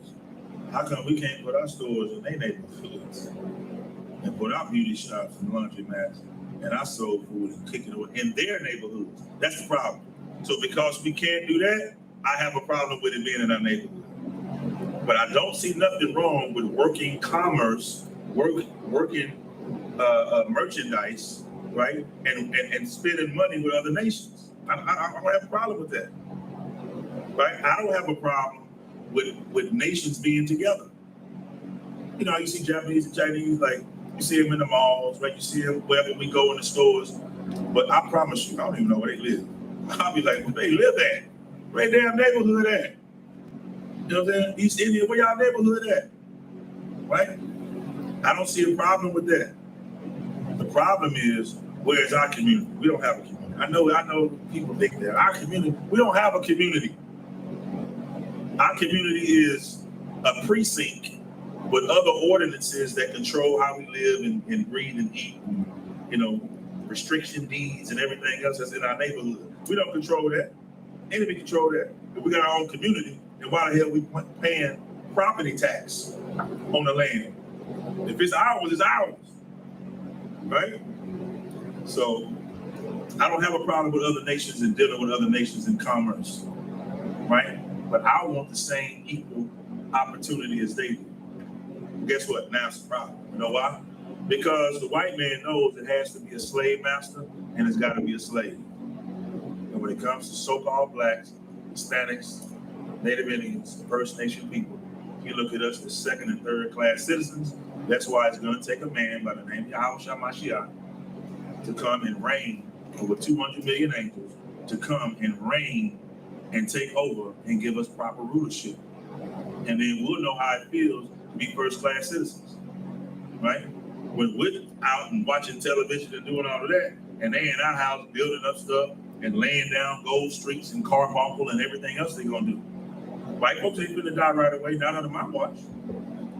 how come we can't put our stores in their neighborhoods and put our beauty shops and laundromats and our soul food and cooking in their neighborhoods? That's the problem. So because we can't do that, I have a problem with it being in our neighborhood. But I don't see nothing wrong with working commerce, working merchandise, right? And spending money with other nations. I don't have a problem with that, right? I don't have a problem with nations being together. You know, you see Japanese and Chinese, like you see them in the malls, right? You see them wherever we go in the stores. But I promise you, I don't even know where they live. I'll be like, where they live at? Where their damn neighborhood at? You know what I'm saying? East India, where y'all neighborhood at? Right? I don't see a problem with that. The problem is, where's our community? We don't have a community. I know people think that. Our community, we don't have a community. Our community is a precinct with other ordinances that control how we live and breathe and eat, and, you know, restriction deeds and everything else that's in our neighborhood. We don't control that. Anybody control that. If we got our own community, then why the hell we paying property tax on the land? If it's ours, it's ours, right? So I don't have a problem with other nations and dealing with other nations in commerce, right? But I want the same equal opportunity as they do. Guess what? Now it's a problem. You know why? Because the white man knows it has to be a slave master and it's got to be a slave. And when it comes to so-called blacks, Hispanics, Native Indians, First Nation people, you look at us as second and third class citizens. That's why it's going to take a man by the name of YAHANNA to come and reign over 200 million angels, to come and reign and take over and give us proper rulership. And then we'll know how it feels to be first class citizens, right? When we're out and watching television and doing all of that, and they in our house building up stuff and laying down gold streets and carbuncle and everything else they're gonna do. White folks ain't gonna die right away, not under my watch.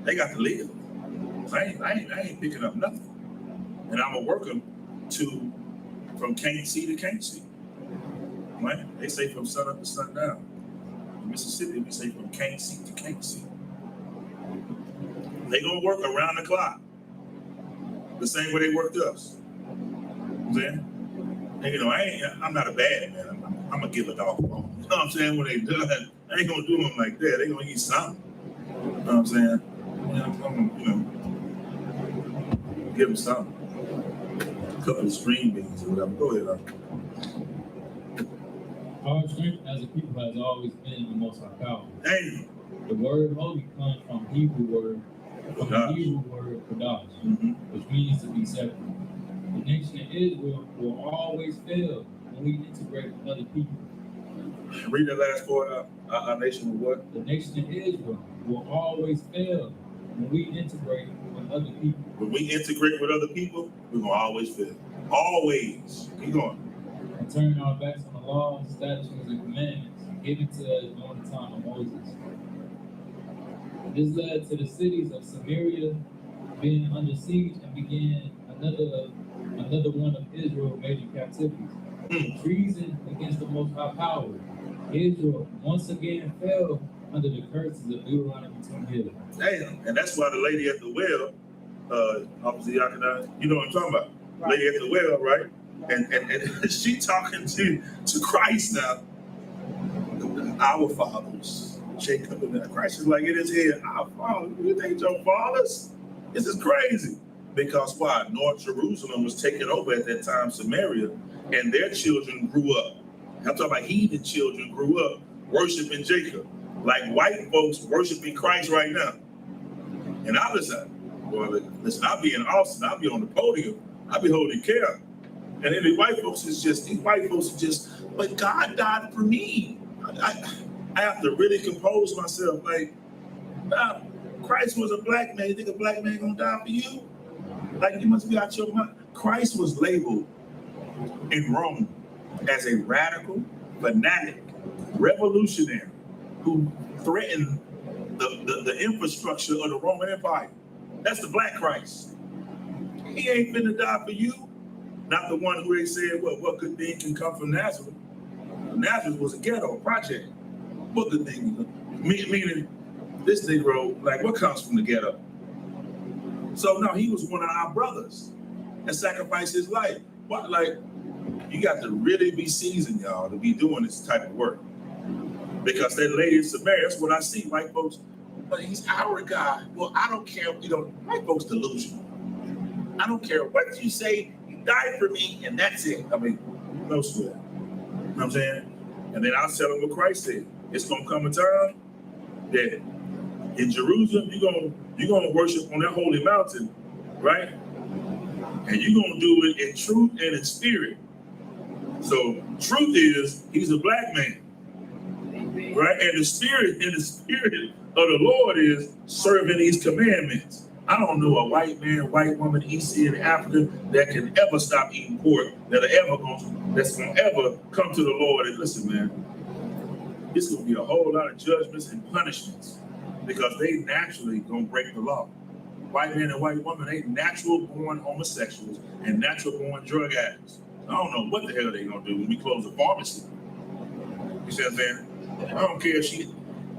They got to live. I ain't picking up nothing. And I'm gonna work them from can't see to can't see. Right? They say from sun up to sundown. In Mississippi, we say from can't see to can't see. They gonna work around the clock, the same way they worked us. You know what I'm saying? And, you know, I'm not a bad man. I'm gonna give a dog a bone. You know what I'm saying? When they done, I ain't gonna do them like that. They gonna eat something. You know what I'm saying? I'm gonna, give them something. A couple of string beans or whatever. Go ahead, Our strength as a people has always been in the Most High power. Damn. The word holy comes from the Hebrew word Kadash, which means to be separate. The nation of Israel will always fail when we integrate with other people. Read the last part. Our nation will what? The nation of Israel will always fail when we integrate with other people. When we integrate with other people, we're gonna always fail. Always. Keep going. And turn our backs on the laws, statutes, and commandments given to us during the time of Moses. This led to the cities of Samaria being under siege and began another one of Israel's major captivities. Treason against the Most High Power. Israel once again fell under the curses of Deuteronomy 28. Damn. And that's why the lady at the well, Officer YAHANNA, you know what I'm talking about? Right. Lady at the well, right? And she talking to Christ now. Our fathers, Jacob and Christ is like in his head, our fathers, you think your fathers? This is crazy. Because why? North Jerusalem was taken over at that time, Samaria, and their children grew up. I'm talking about heathen children grew up worshiping Jacob, like white folks worshiping Christ right now. And I listen, I'll be in Austin, I'll be on the podium, I'll be holding care. And then these white folks are just, but God died for me. I have to really compose myself. Like, Christ was a black man. You think a black man gonna die for you? Like, you must be out your mind. Christ was labeled in Rome as a radical, fanatic, revolutionary who threatened the infrastructure of the Roman Empire. That's the black Christ. He ain't finna die for you. Not the one who they said, what good thing can come from Nazareth. Nazareth was a ghetto project. What good thing? Meaning this Negro, like, what comes from the ghetto? So no, he was one of our brothers that sacrificed his life. What, like, you got to really be seasoned, y'all, to be doing this type of work. Because that lady in Samaria, that's what I see, white folks, but he's our God. Well, I don't care, white folks delusional. I don't care what you say, he died for me, and that's it. I mean, no sweat. You know what I'm saying? And then I'll tell them what Christ said. It's gonna come a time that in Jerusalem, you're gonna worship on that holy mountain, right? And you're gonna do it in truth and in spirit. So truth is he's a black man. Right? And the spirit of the Lord is serving these commandments. I don't know a white man, white woman, East End Africa that can ever stop eating pork, that's gonna ever come to the Lord and listen, man. It's gonna be a whole lot of judgments and punishments because they naturally gonna break the law. White man and white woman, they natural born homosexuals and natural born drug addicts. I don't know what the hell they gonna do when we close the pharmacy. You see what I'm saying? I don't care if she's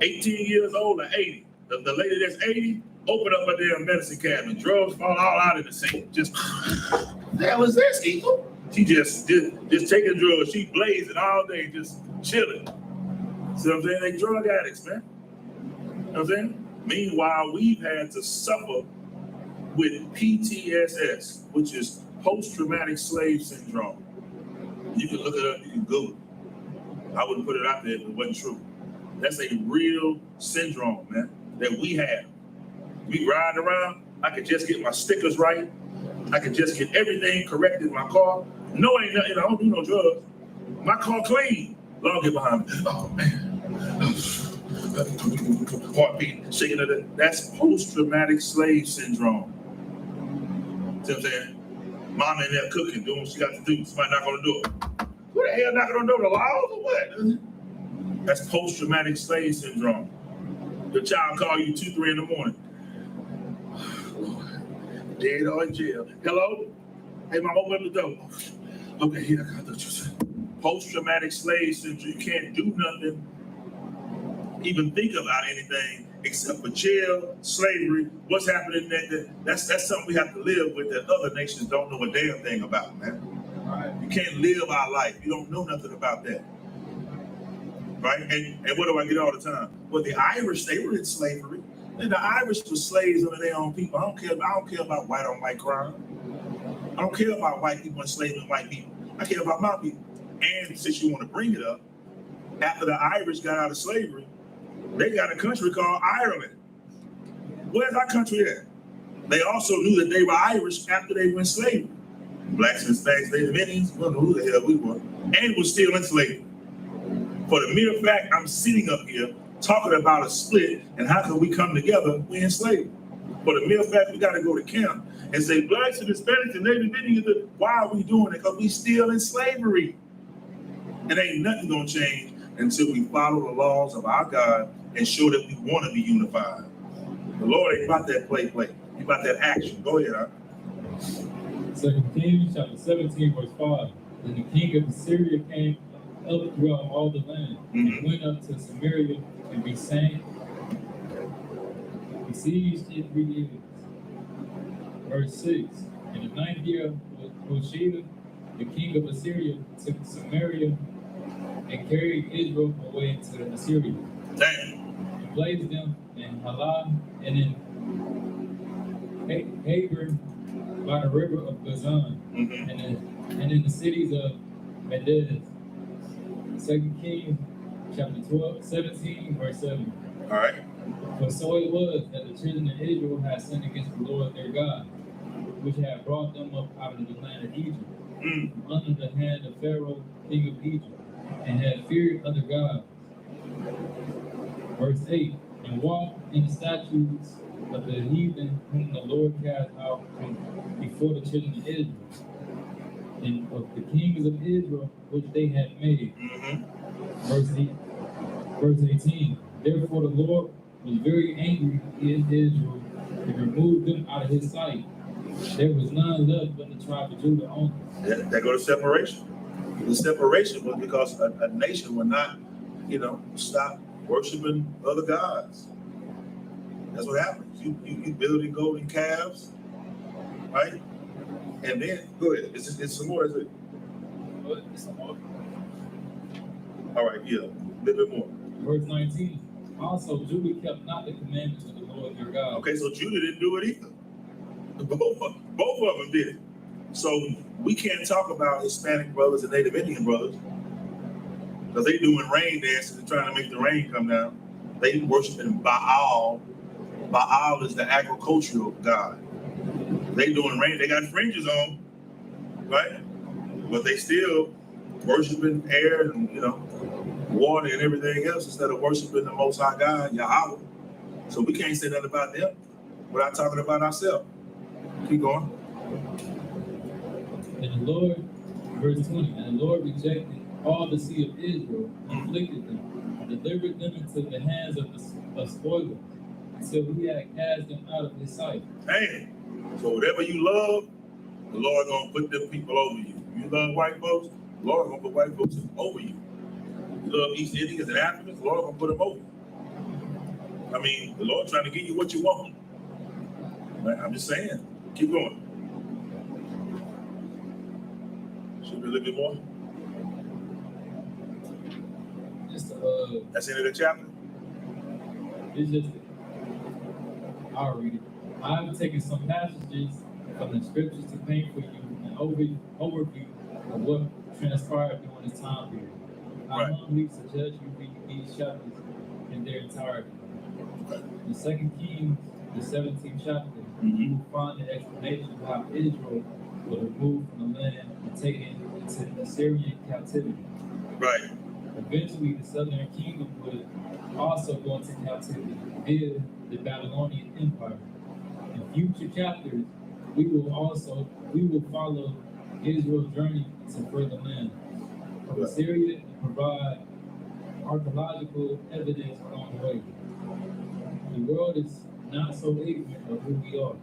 18 years old or 80. The lady that's 80, open up a damn medicine cabinet. Drugs fall all out in the sink. Just, the hell is this, Eagle? She just taking drugs. She blazing all day, just chilling. See what I'm saying? They drug addicts, man. You know what I'm saying? Meanwhile, we've had to suffer with PTSS, which is post-traumatic slave syndrome. You can look it up, you can Google it. I wouldn't put it out there if it wasn't true. That's a real syndrome, man, that we have. We ride around, I could just get my stickers right. I could just get everything correct in my car. No, ain't nothing, I don't do no drugs. My car clean. Long get behind me. Oh, man. Heartbeat, shaking it. That's post-traumatic slave syndrome. See what I'm saying? Mom in there cooking, doing what she got to do. Somebody not gonna do it. Who the hell knocking on the door? The laws or what? That's post-traumatic slave syndrome. Your child call you 2, 3 in the morning. Lord, dead or in jail. Hello? Hey, mom, open the door. Okay, here, I got you. Post-traumatic slave syndrome. You can't do nothing, even think about anything except for jail, slavery, what's happening there. That's something we have to live with that other nations don't know a damn thing about, man. Right. You can't live our life. You don't know nothing about that. Right? And what do I get all the time? Well, the Irish, they were in slavery. And the Irish were slaves under their own people. I don't care about white on white crime. I don't care about white people enslaving white people. I care about my people. And since you want to bring it up, after the Irish got out of slavery, they got a country called Ireland. Where's our country at? They also knew that they were Irish after they were in slavery. Blacks and Hispanics, Native Indians, we don't know who the hell we were, and was still in slavery. For the mere fact I'm sitting up here talking about a split and how can we come together, we in slavery. For the mere fact we got to go to camp and say blacks and Hispanics and Native Indians, why are we doing it? Because we still in slavery. And ain't nothing gonna change until we follow the laws of our God and show that we want to be unified. The Lord ain't about that play. He about that action. Go ahead, huh? 2 Kings chapter 17, verse 5. Then the king of Assyria came up throughout all the land and went up to Samaria and besieged it 3 years. Verse 6. In the 9th year of Hoshea, the king of Assyria took Samaria and carried Israel away into Assyria. Damn. He placed them in Halah and in Haber by the river of Gazan, and in the cities of Medez. 2 Kings chapter 17, verse 7. All right. For so it was that the children of Israel had sinned against the Lord their God, which had brought them up out of the land of Egypt, from under the hand of Pharaoh, king of Egypt, and had feared other gods. Verse 8. And walked in the statutes of the heathen whom the Lord cast out from before the children of Israel, and of the kings of Israel which they had made. Verse 18. Therefore the Lord was very angry in Israel and removed them out of his sight. There was none left but the tribe of Judah only. There go to separation. The separation was because a nation would not, stop worshiping other gods. That's what happens. You building golden calves, right? And then go ahead. It's some more, is it? All right, yeah, a little bit more. Verse 19. Also Judah kept not the commandments of the Lord their God. Okay, so Judah didn't do it either. Both of them did it. So we can't talk about Hispanic brothers and Native Indian brothers because they doing rain dances and trying to make the rain come down. They worshiping Baal. Baal is the agricultural god. They doing rain. They got fringes on, right? But they still worshiping air and water and everything else instead of worshiping the Most High God, Yahweh. So we can't say nothing about them without talking about ourselves. Keep going. And the Lord, verse 20, and the Lord rejected all the seed of Israel, afflicted them, and delivered them into the hands of spoilers, until he had cast them out of his sight. Damn. So whatever you love, the Lord gonna put them people over you. You love white folks, the Lord gonna put white folks over you. You love East Indians and Africans, the Lord gonna put them over you. I mean, the Lord trying to give you what you want. Right? I'm just saying. Keep going. Should be a little bit more. Just that's the end of the chapter. It's just, I'll read it. I've taken some passages from the scriptures to paint for you an overview of what transpired during this time period. I humbly suggest you read these chapters in their entirety. In 2 Kings, the 17th chapter, you will find the explanation of how Israel was removed from the land and taken into the Assyrian captivity. Right. Eventually, the southern kingdom would also go into captivity via the Babylonian Empire. In future chapters, we will follow Israel's journey to further land from Assyria and provide archaeological evidence along the way. The world is not so ignorant of who we are.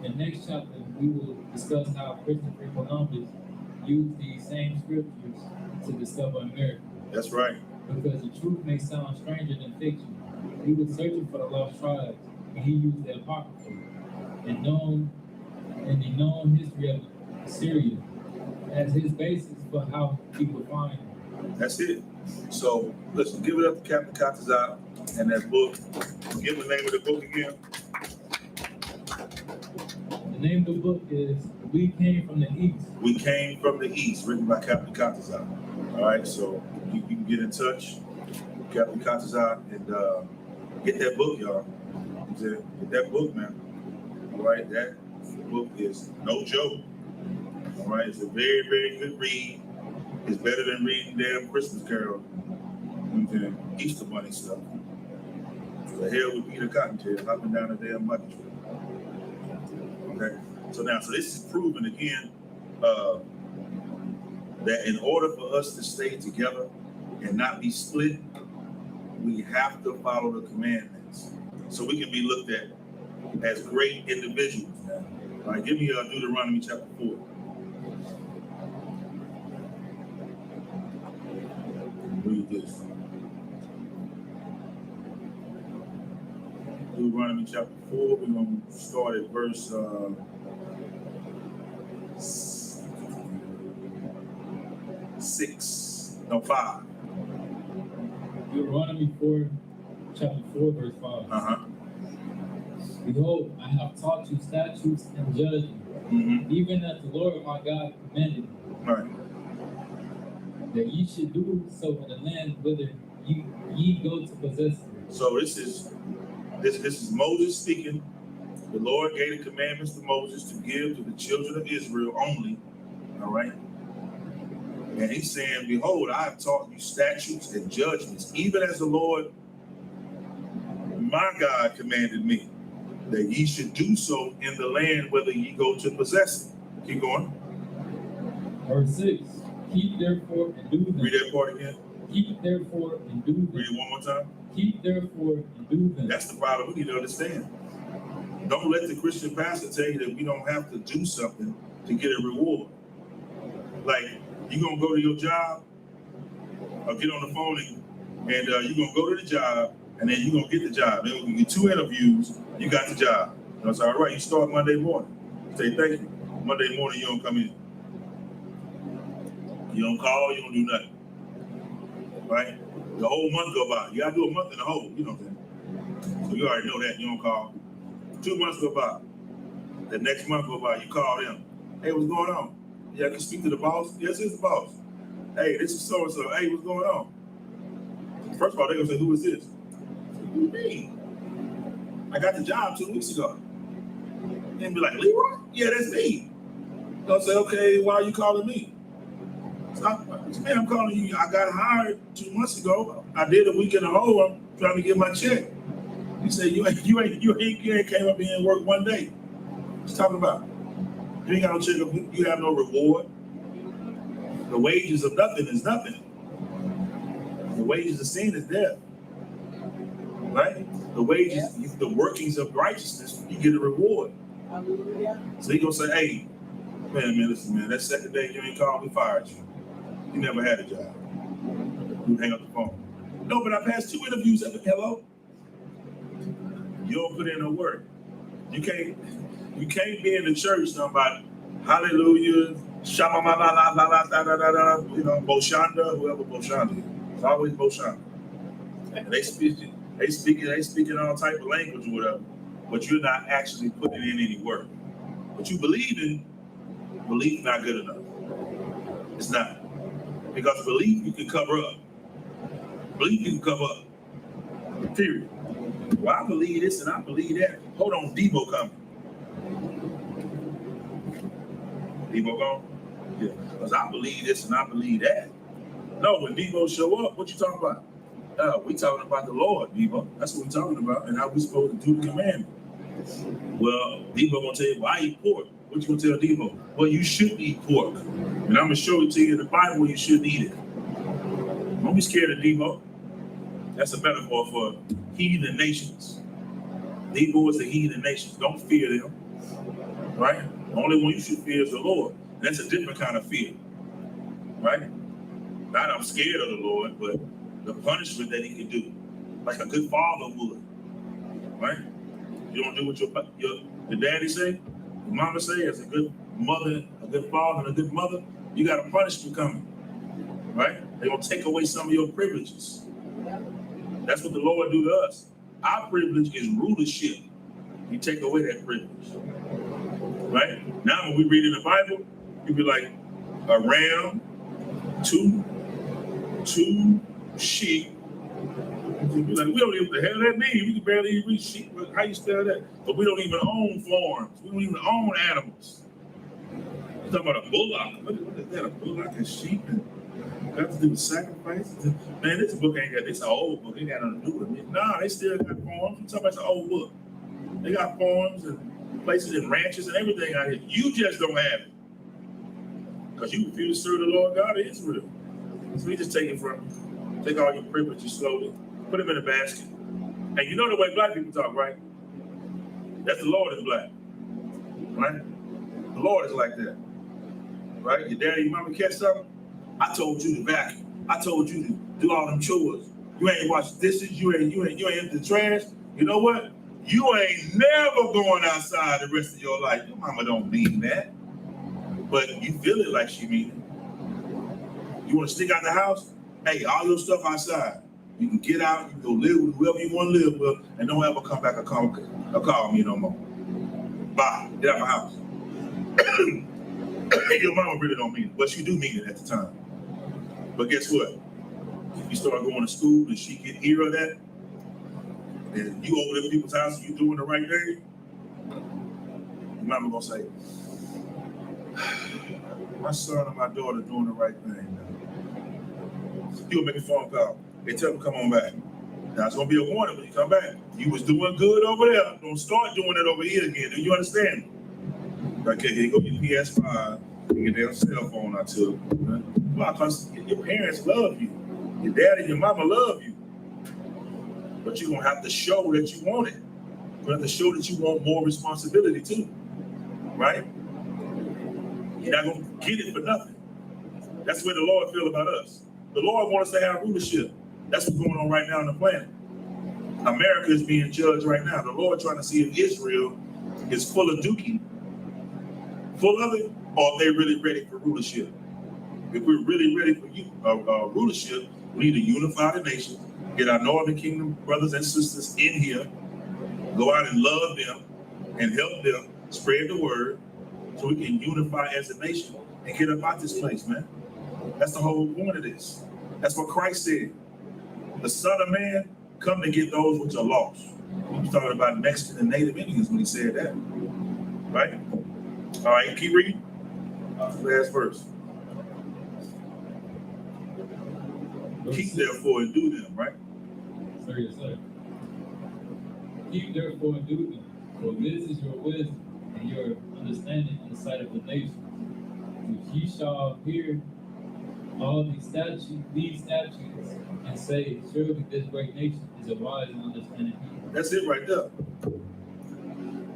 In the next chapter, we will discuss how Christopher Columbus used these same scriptures to discover America. That's right. Because the truth may sound stranger than fiction. He was searching for the lost tribes, and he used the Apocrypha and the known history of Assyria as his basis for how he would find them. That's it. So listen, give it up to Captain Katazai and that book. Give the name of the book again. The name of the book is We Came from the East. We Came from the East, written by Captain Katazai. All right, so you can get in touch with Captain Katazai and get that book, y'all. Get that book, man. All right, that book is no joke. All right, it's a very, very good read. It's better than reading damn Christmas Carol. Okay. Easter bunny stuff. The hell would be the cottontail hopping down the damn bunny tree. Okay. So this is proven again that in order for us to stay together and not be split, we have to follow the commandments. So we can be looked at as great individuals. All right, give me Deuteronomy chapter 4. Read this. Deuteronomy chapter 4, we're going to start at verse 5. Deuteronomy 4, chapter 4, verse 5. Behold, I have taught you statutes and judgments, even as the Lord my God commanded me. Right. That ye should do so in the land whither ye go to possess it. So this is Moses speaking. The Lord gave the commandments to Moses to give to the children of Israel only. All right. And he's saying, behold, I have taught you statutes and judgments, even as the Lord my God commanded me, that ye should do so in the land whether ye go to possess it. Keep going. Verse 6. Keep therefore and do them. Read that part again. Keep therefore and do them. Read it one more time. Keep therefore and do them. That's the problem we need to understand. Don't let the Christian pastor tell you that we don't have to do something to get a reward. Like, you're going to go to your job or get on the phone and you're going to go to the job and then you're going to get the job. Then you get 2 interviews, you got the job. You know, it's all right. You start Monday morning. Say thank you. Monday morning, you don't come in. You don't call, you don't do nothing. Right? The whole month go by. You got to do a month in the whole, you know what I'm saying? So you already know that. You don't call. 2 months go by. The next month go by, you call them. Hey, what's going on? Yeah, I can speak to the boss. Yes, it's the boss. Hey, this is so-and-so. Hey, what's going on? First of all, they're going to say, who is this? Who me? I got the job 2 weeks ago. And be like, Leroy? Yeah, that's me. They'll say, okay, why are you calling me? So man, I'm calling you. I got hired 2 months ago. I did a week in a hole. I'm trying to get my check. You say you ain't came up here and worked 1 day. What you talking about? You ain't got no check. You have no reward. The wages of nothing is nothing. The wages of sin is death. Right? The wages, the workings of righteousness, you get a reward. Hallelujah. So he gonna say, hey, man, listen, man, that second day you ain't called, we fired you. You never had a job. You hang up the phone. No, but I passed 2 interviews. Hello? You don't put in no work. You can't be in the church talking about hallelujah, shama la la la la da da da da, you know, Boshanda, whoever Boshanda is. It's always Boshanda. And they speaking all type of language or whatever, but you're not actually putting in any work. What you believe is not good enough. It's not. Because belief you can cover up. Belief you can cover up. Period. Well, I believe this and I believe that. Hold on, Debo coming. Debo gone? Yeah. Because I believe this and I believe that. No, when Debo show up, what you talking about? We talking about the Lord, Debo. That's what we talking about and how we supposed to do the commandment. Well, Debo gonna tell you, well, I eat pork. What you gonna tell Debo? Well, you should eat pork. And I'm gonna show it to you in the Bible you shouldn't eat it. Don't be scared of Debo. That's a metaphor for heathen nations. Debo is the heathen nations. Don't fear them. Right? The only one you should fear is the Lord. And that's a different kind of fear. Right? Not I'm scared of the Lord, but the punishment that he can do. Like a good father would. Right? You don't do what your daddy say, your mama say, as a good mother, a good father, and a good mother, you got a punishment coming. Right? They're going to take away some of your privileges. That's what the Lord do to us. Our privilege is rulership. You take away that privilege. Right? Now when we read in the Bible, you be like a ram, two sheep. You be like, we don't even know what the hell that means. We can barely even read sheep. How you spell that? But we don't even own farms. We don't even own animals. You're talking about a bullock. What is that? A bullock and sheep? Got to do with sacrifice. Man, this book ain't got, it's an old book. It got nothing to do with it. Nah, they still got farms. I'm talking about the old book. They got farms and places and ranches and everything out here. You just don't have it. Because you refuse to serve the Lord God of Israel. So we just take it from you. Take all your privileges slowly, put them in a basket. And you know the way black people talk, right? That's the Lord is black. Right? The Lord is like that. Right? Your daddy, your mama catch something? I told you to vacuum. I told you to do all them chores. You ain't wash dishes. You ain't empty the trash. You know what? You ain't never going outside the rest of your life. Your mama don't mean that, but you feel it like she mean it. You want to stick out the house? Hey, all your stuff outside. You can get out. You can go live with whoever you want to live with, and don't ever come back or call me no more. Bye. Get out my house. Your mama really don't mean it, but she do mean it at the time. But guess what? If you start going to school and she get ear of that, and you over there at people's house and you doing the right thing, your mama gonna say, my son or my daughter doing the right thing now. You'll make a phone call. They tell them come on back. Now it's gonna be a warning when you come back. You was doing good over there. Don't start doing it over here again. Do you understand? Okay, here you go your PS5 and your damn cell phone out to them. Why? Because your parents love you. Your dad and your mama love you. But you're gonna have to show that you want it. You're gonna have to show that you want more responsibility too. Right? You're not gonna get it for nothing. That's the way the Lord feels about us. The Lord wants us to have rulership. That's what's going on right now on the planet. America is being judged right now. The Lord trying to see if Israel is full of dookie, full of it, or if they're really ready for rulership. If we're really ready for rulership, we need to unify the nation, get our Northern Kingdom brothers and sisters in here, go out and love them and help them spread the word so we can unify as a nation and get up out this place, man. That's the whole point of this. That's what Christ said. The Son of Man come to get those which are lost. He was talking about Mexican and Native Indians when he said that. Right? All right, keep reading. Last verse. Keep therefore and do them, right? Sir, yes, sir. Keep therefore and do them, for this is your wisdom and your understanding in the sight of the nations. If ye shall hear all these statutes, and say, surely this great nation is a wise and understanding people. That's it right there.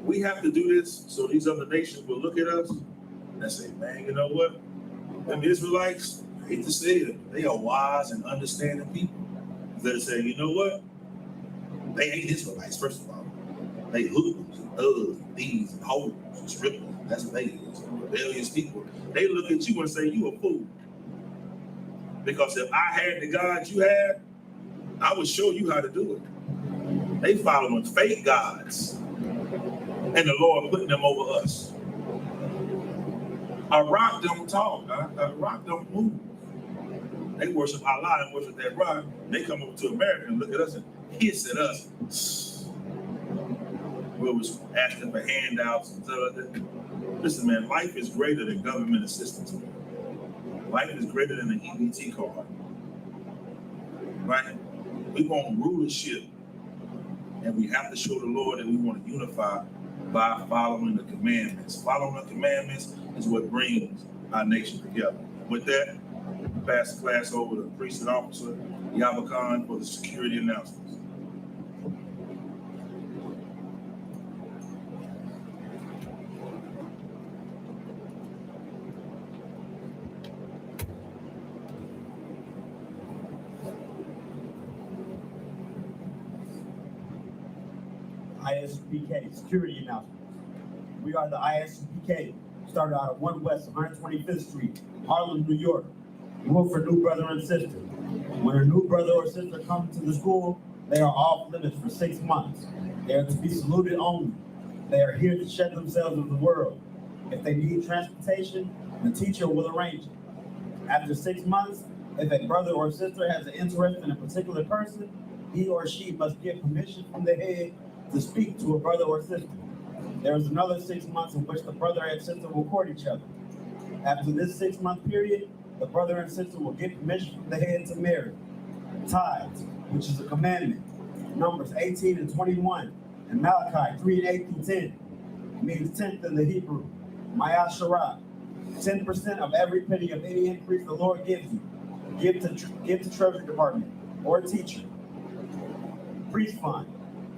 We have to do this so these other nations will look at us and say, man, you know what? Them Israelites, I hate to say it, they are wise and understanding people. Instead of saying, you know what? They ain't Israelites, first of all. They hoodlums and thugs and thieves and hoes and strippers. That's what they is. Rebellious people. They look at you and say, you a fool. Because if I had the God you had, I would show you how to do it. They following fake gods. And the Lord putting them over us. A rock don't talk. A rock don't move. They worship Allah and worship that rock. They come over to America and look at us and hiss at us. We was asking for handouts and stuff like that. Listen, man, life is greater than government assistance. Life is greater than an EBT card. Right? We want rulership. And we have to show the Lord that we want to unify by following the commandments. Following the commandments is what brings our nation together. With that, pass the class over to the priest and officer, I.S.U.P.K, for the security announcements. I.S.U.P.K, security announcements. We are the I.S.U.P.K, started out at 1 West 125th Street, Harlem, New York. We look for new brother and sister. When a new brother or sister comes to the school, they are off limits for 6 months. They are to be saluted only. They are here to shed themselves of the world. If they need transportation, the teacher will arrange it. After 6 months, if a brother or sister has an interest in a particular person, he or she must get permission from the head to speak to a brother or sister. There is another 6 months in which the brother and sister will court each other. After this 6-month period, The brother and sister will get permission from the head to marry. Tithes, which is a commandment. Numbers 18 and 21. And Malachi 3 and 8 through 10. Means 10th in the Hebrew. Mayasharah. 10% of every penny of any increase the Lord gives you. Give to Treasury Department or teacher. Priest fund.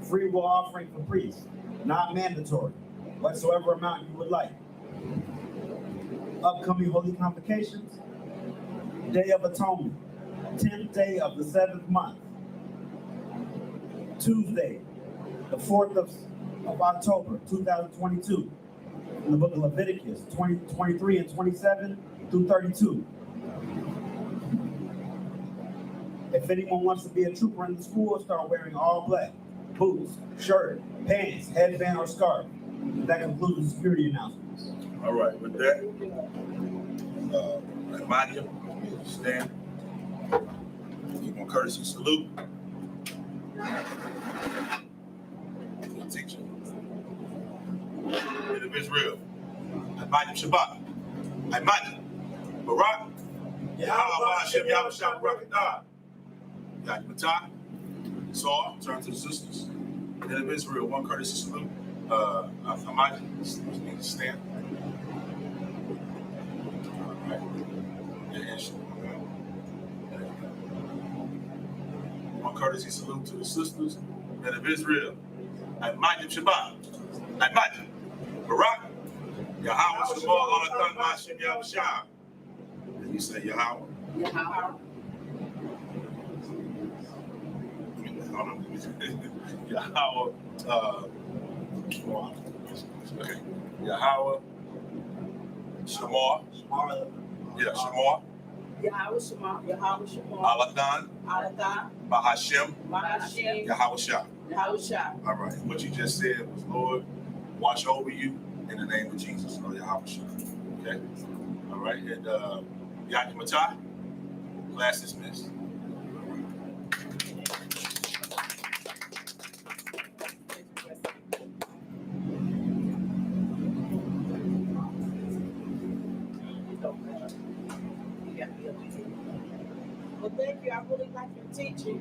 Free will offering for priests. Not mandatory. Whatsoever amount you would like. Upcoming holy convocations. Day of Atonement. 10th day of the 7th month. Tuesday, the 4th of October, 2022. In the book of Leviticus, 23 and 27 through 32. If anyone wants to be a trooper in the school, start wearing all black. Boots, shirt, pants, headband, or scarf. That concludes the security announcements. All right, with that, Manya, stand. Give one courtesy salute. Teacher. Of Israel. I.S.U.P.K. Shabbat. I.S.U.P.K. Barak. Yahweh Hashem Yahweh Shah Barakatah. YAHANNA. Saw, turn to the sisters. Men of Israel, one courtesy salute. I.S.U.P.K. Stand. All right. One courtesy salute to the sisters. Men of Israel. I.S.U.P.K. Shabbat. I.S.U.P.K. Barak. Yahweh Shemar Alathan Ma'ashem Yahweh Shah. And you say Yahweh? Yahweh. Yahweh, okay. Yahweh, Shamar. Yeah, Shamar. Yahweh Shema. Yahweh Shema. Alathan. Alathan. Bahashem. Bahashem. Yahweh Shah. Yahweh Shah. All right. What you just said was, Lord, watch over you in the name of Jesus, or Yahweh Shah. Okay? All right. And YAHANNA, class dismissed. Well, thank you. I really like your teaching.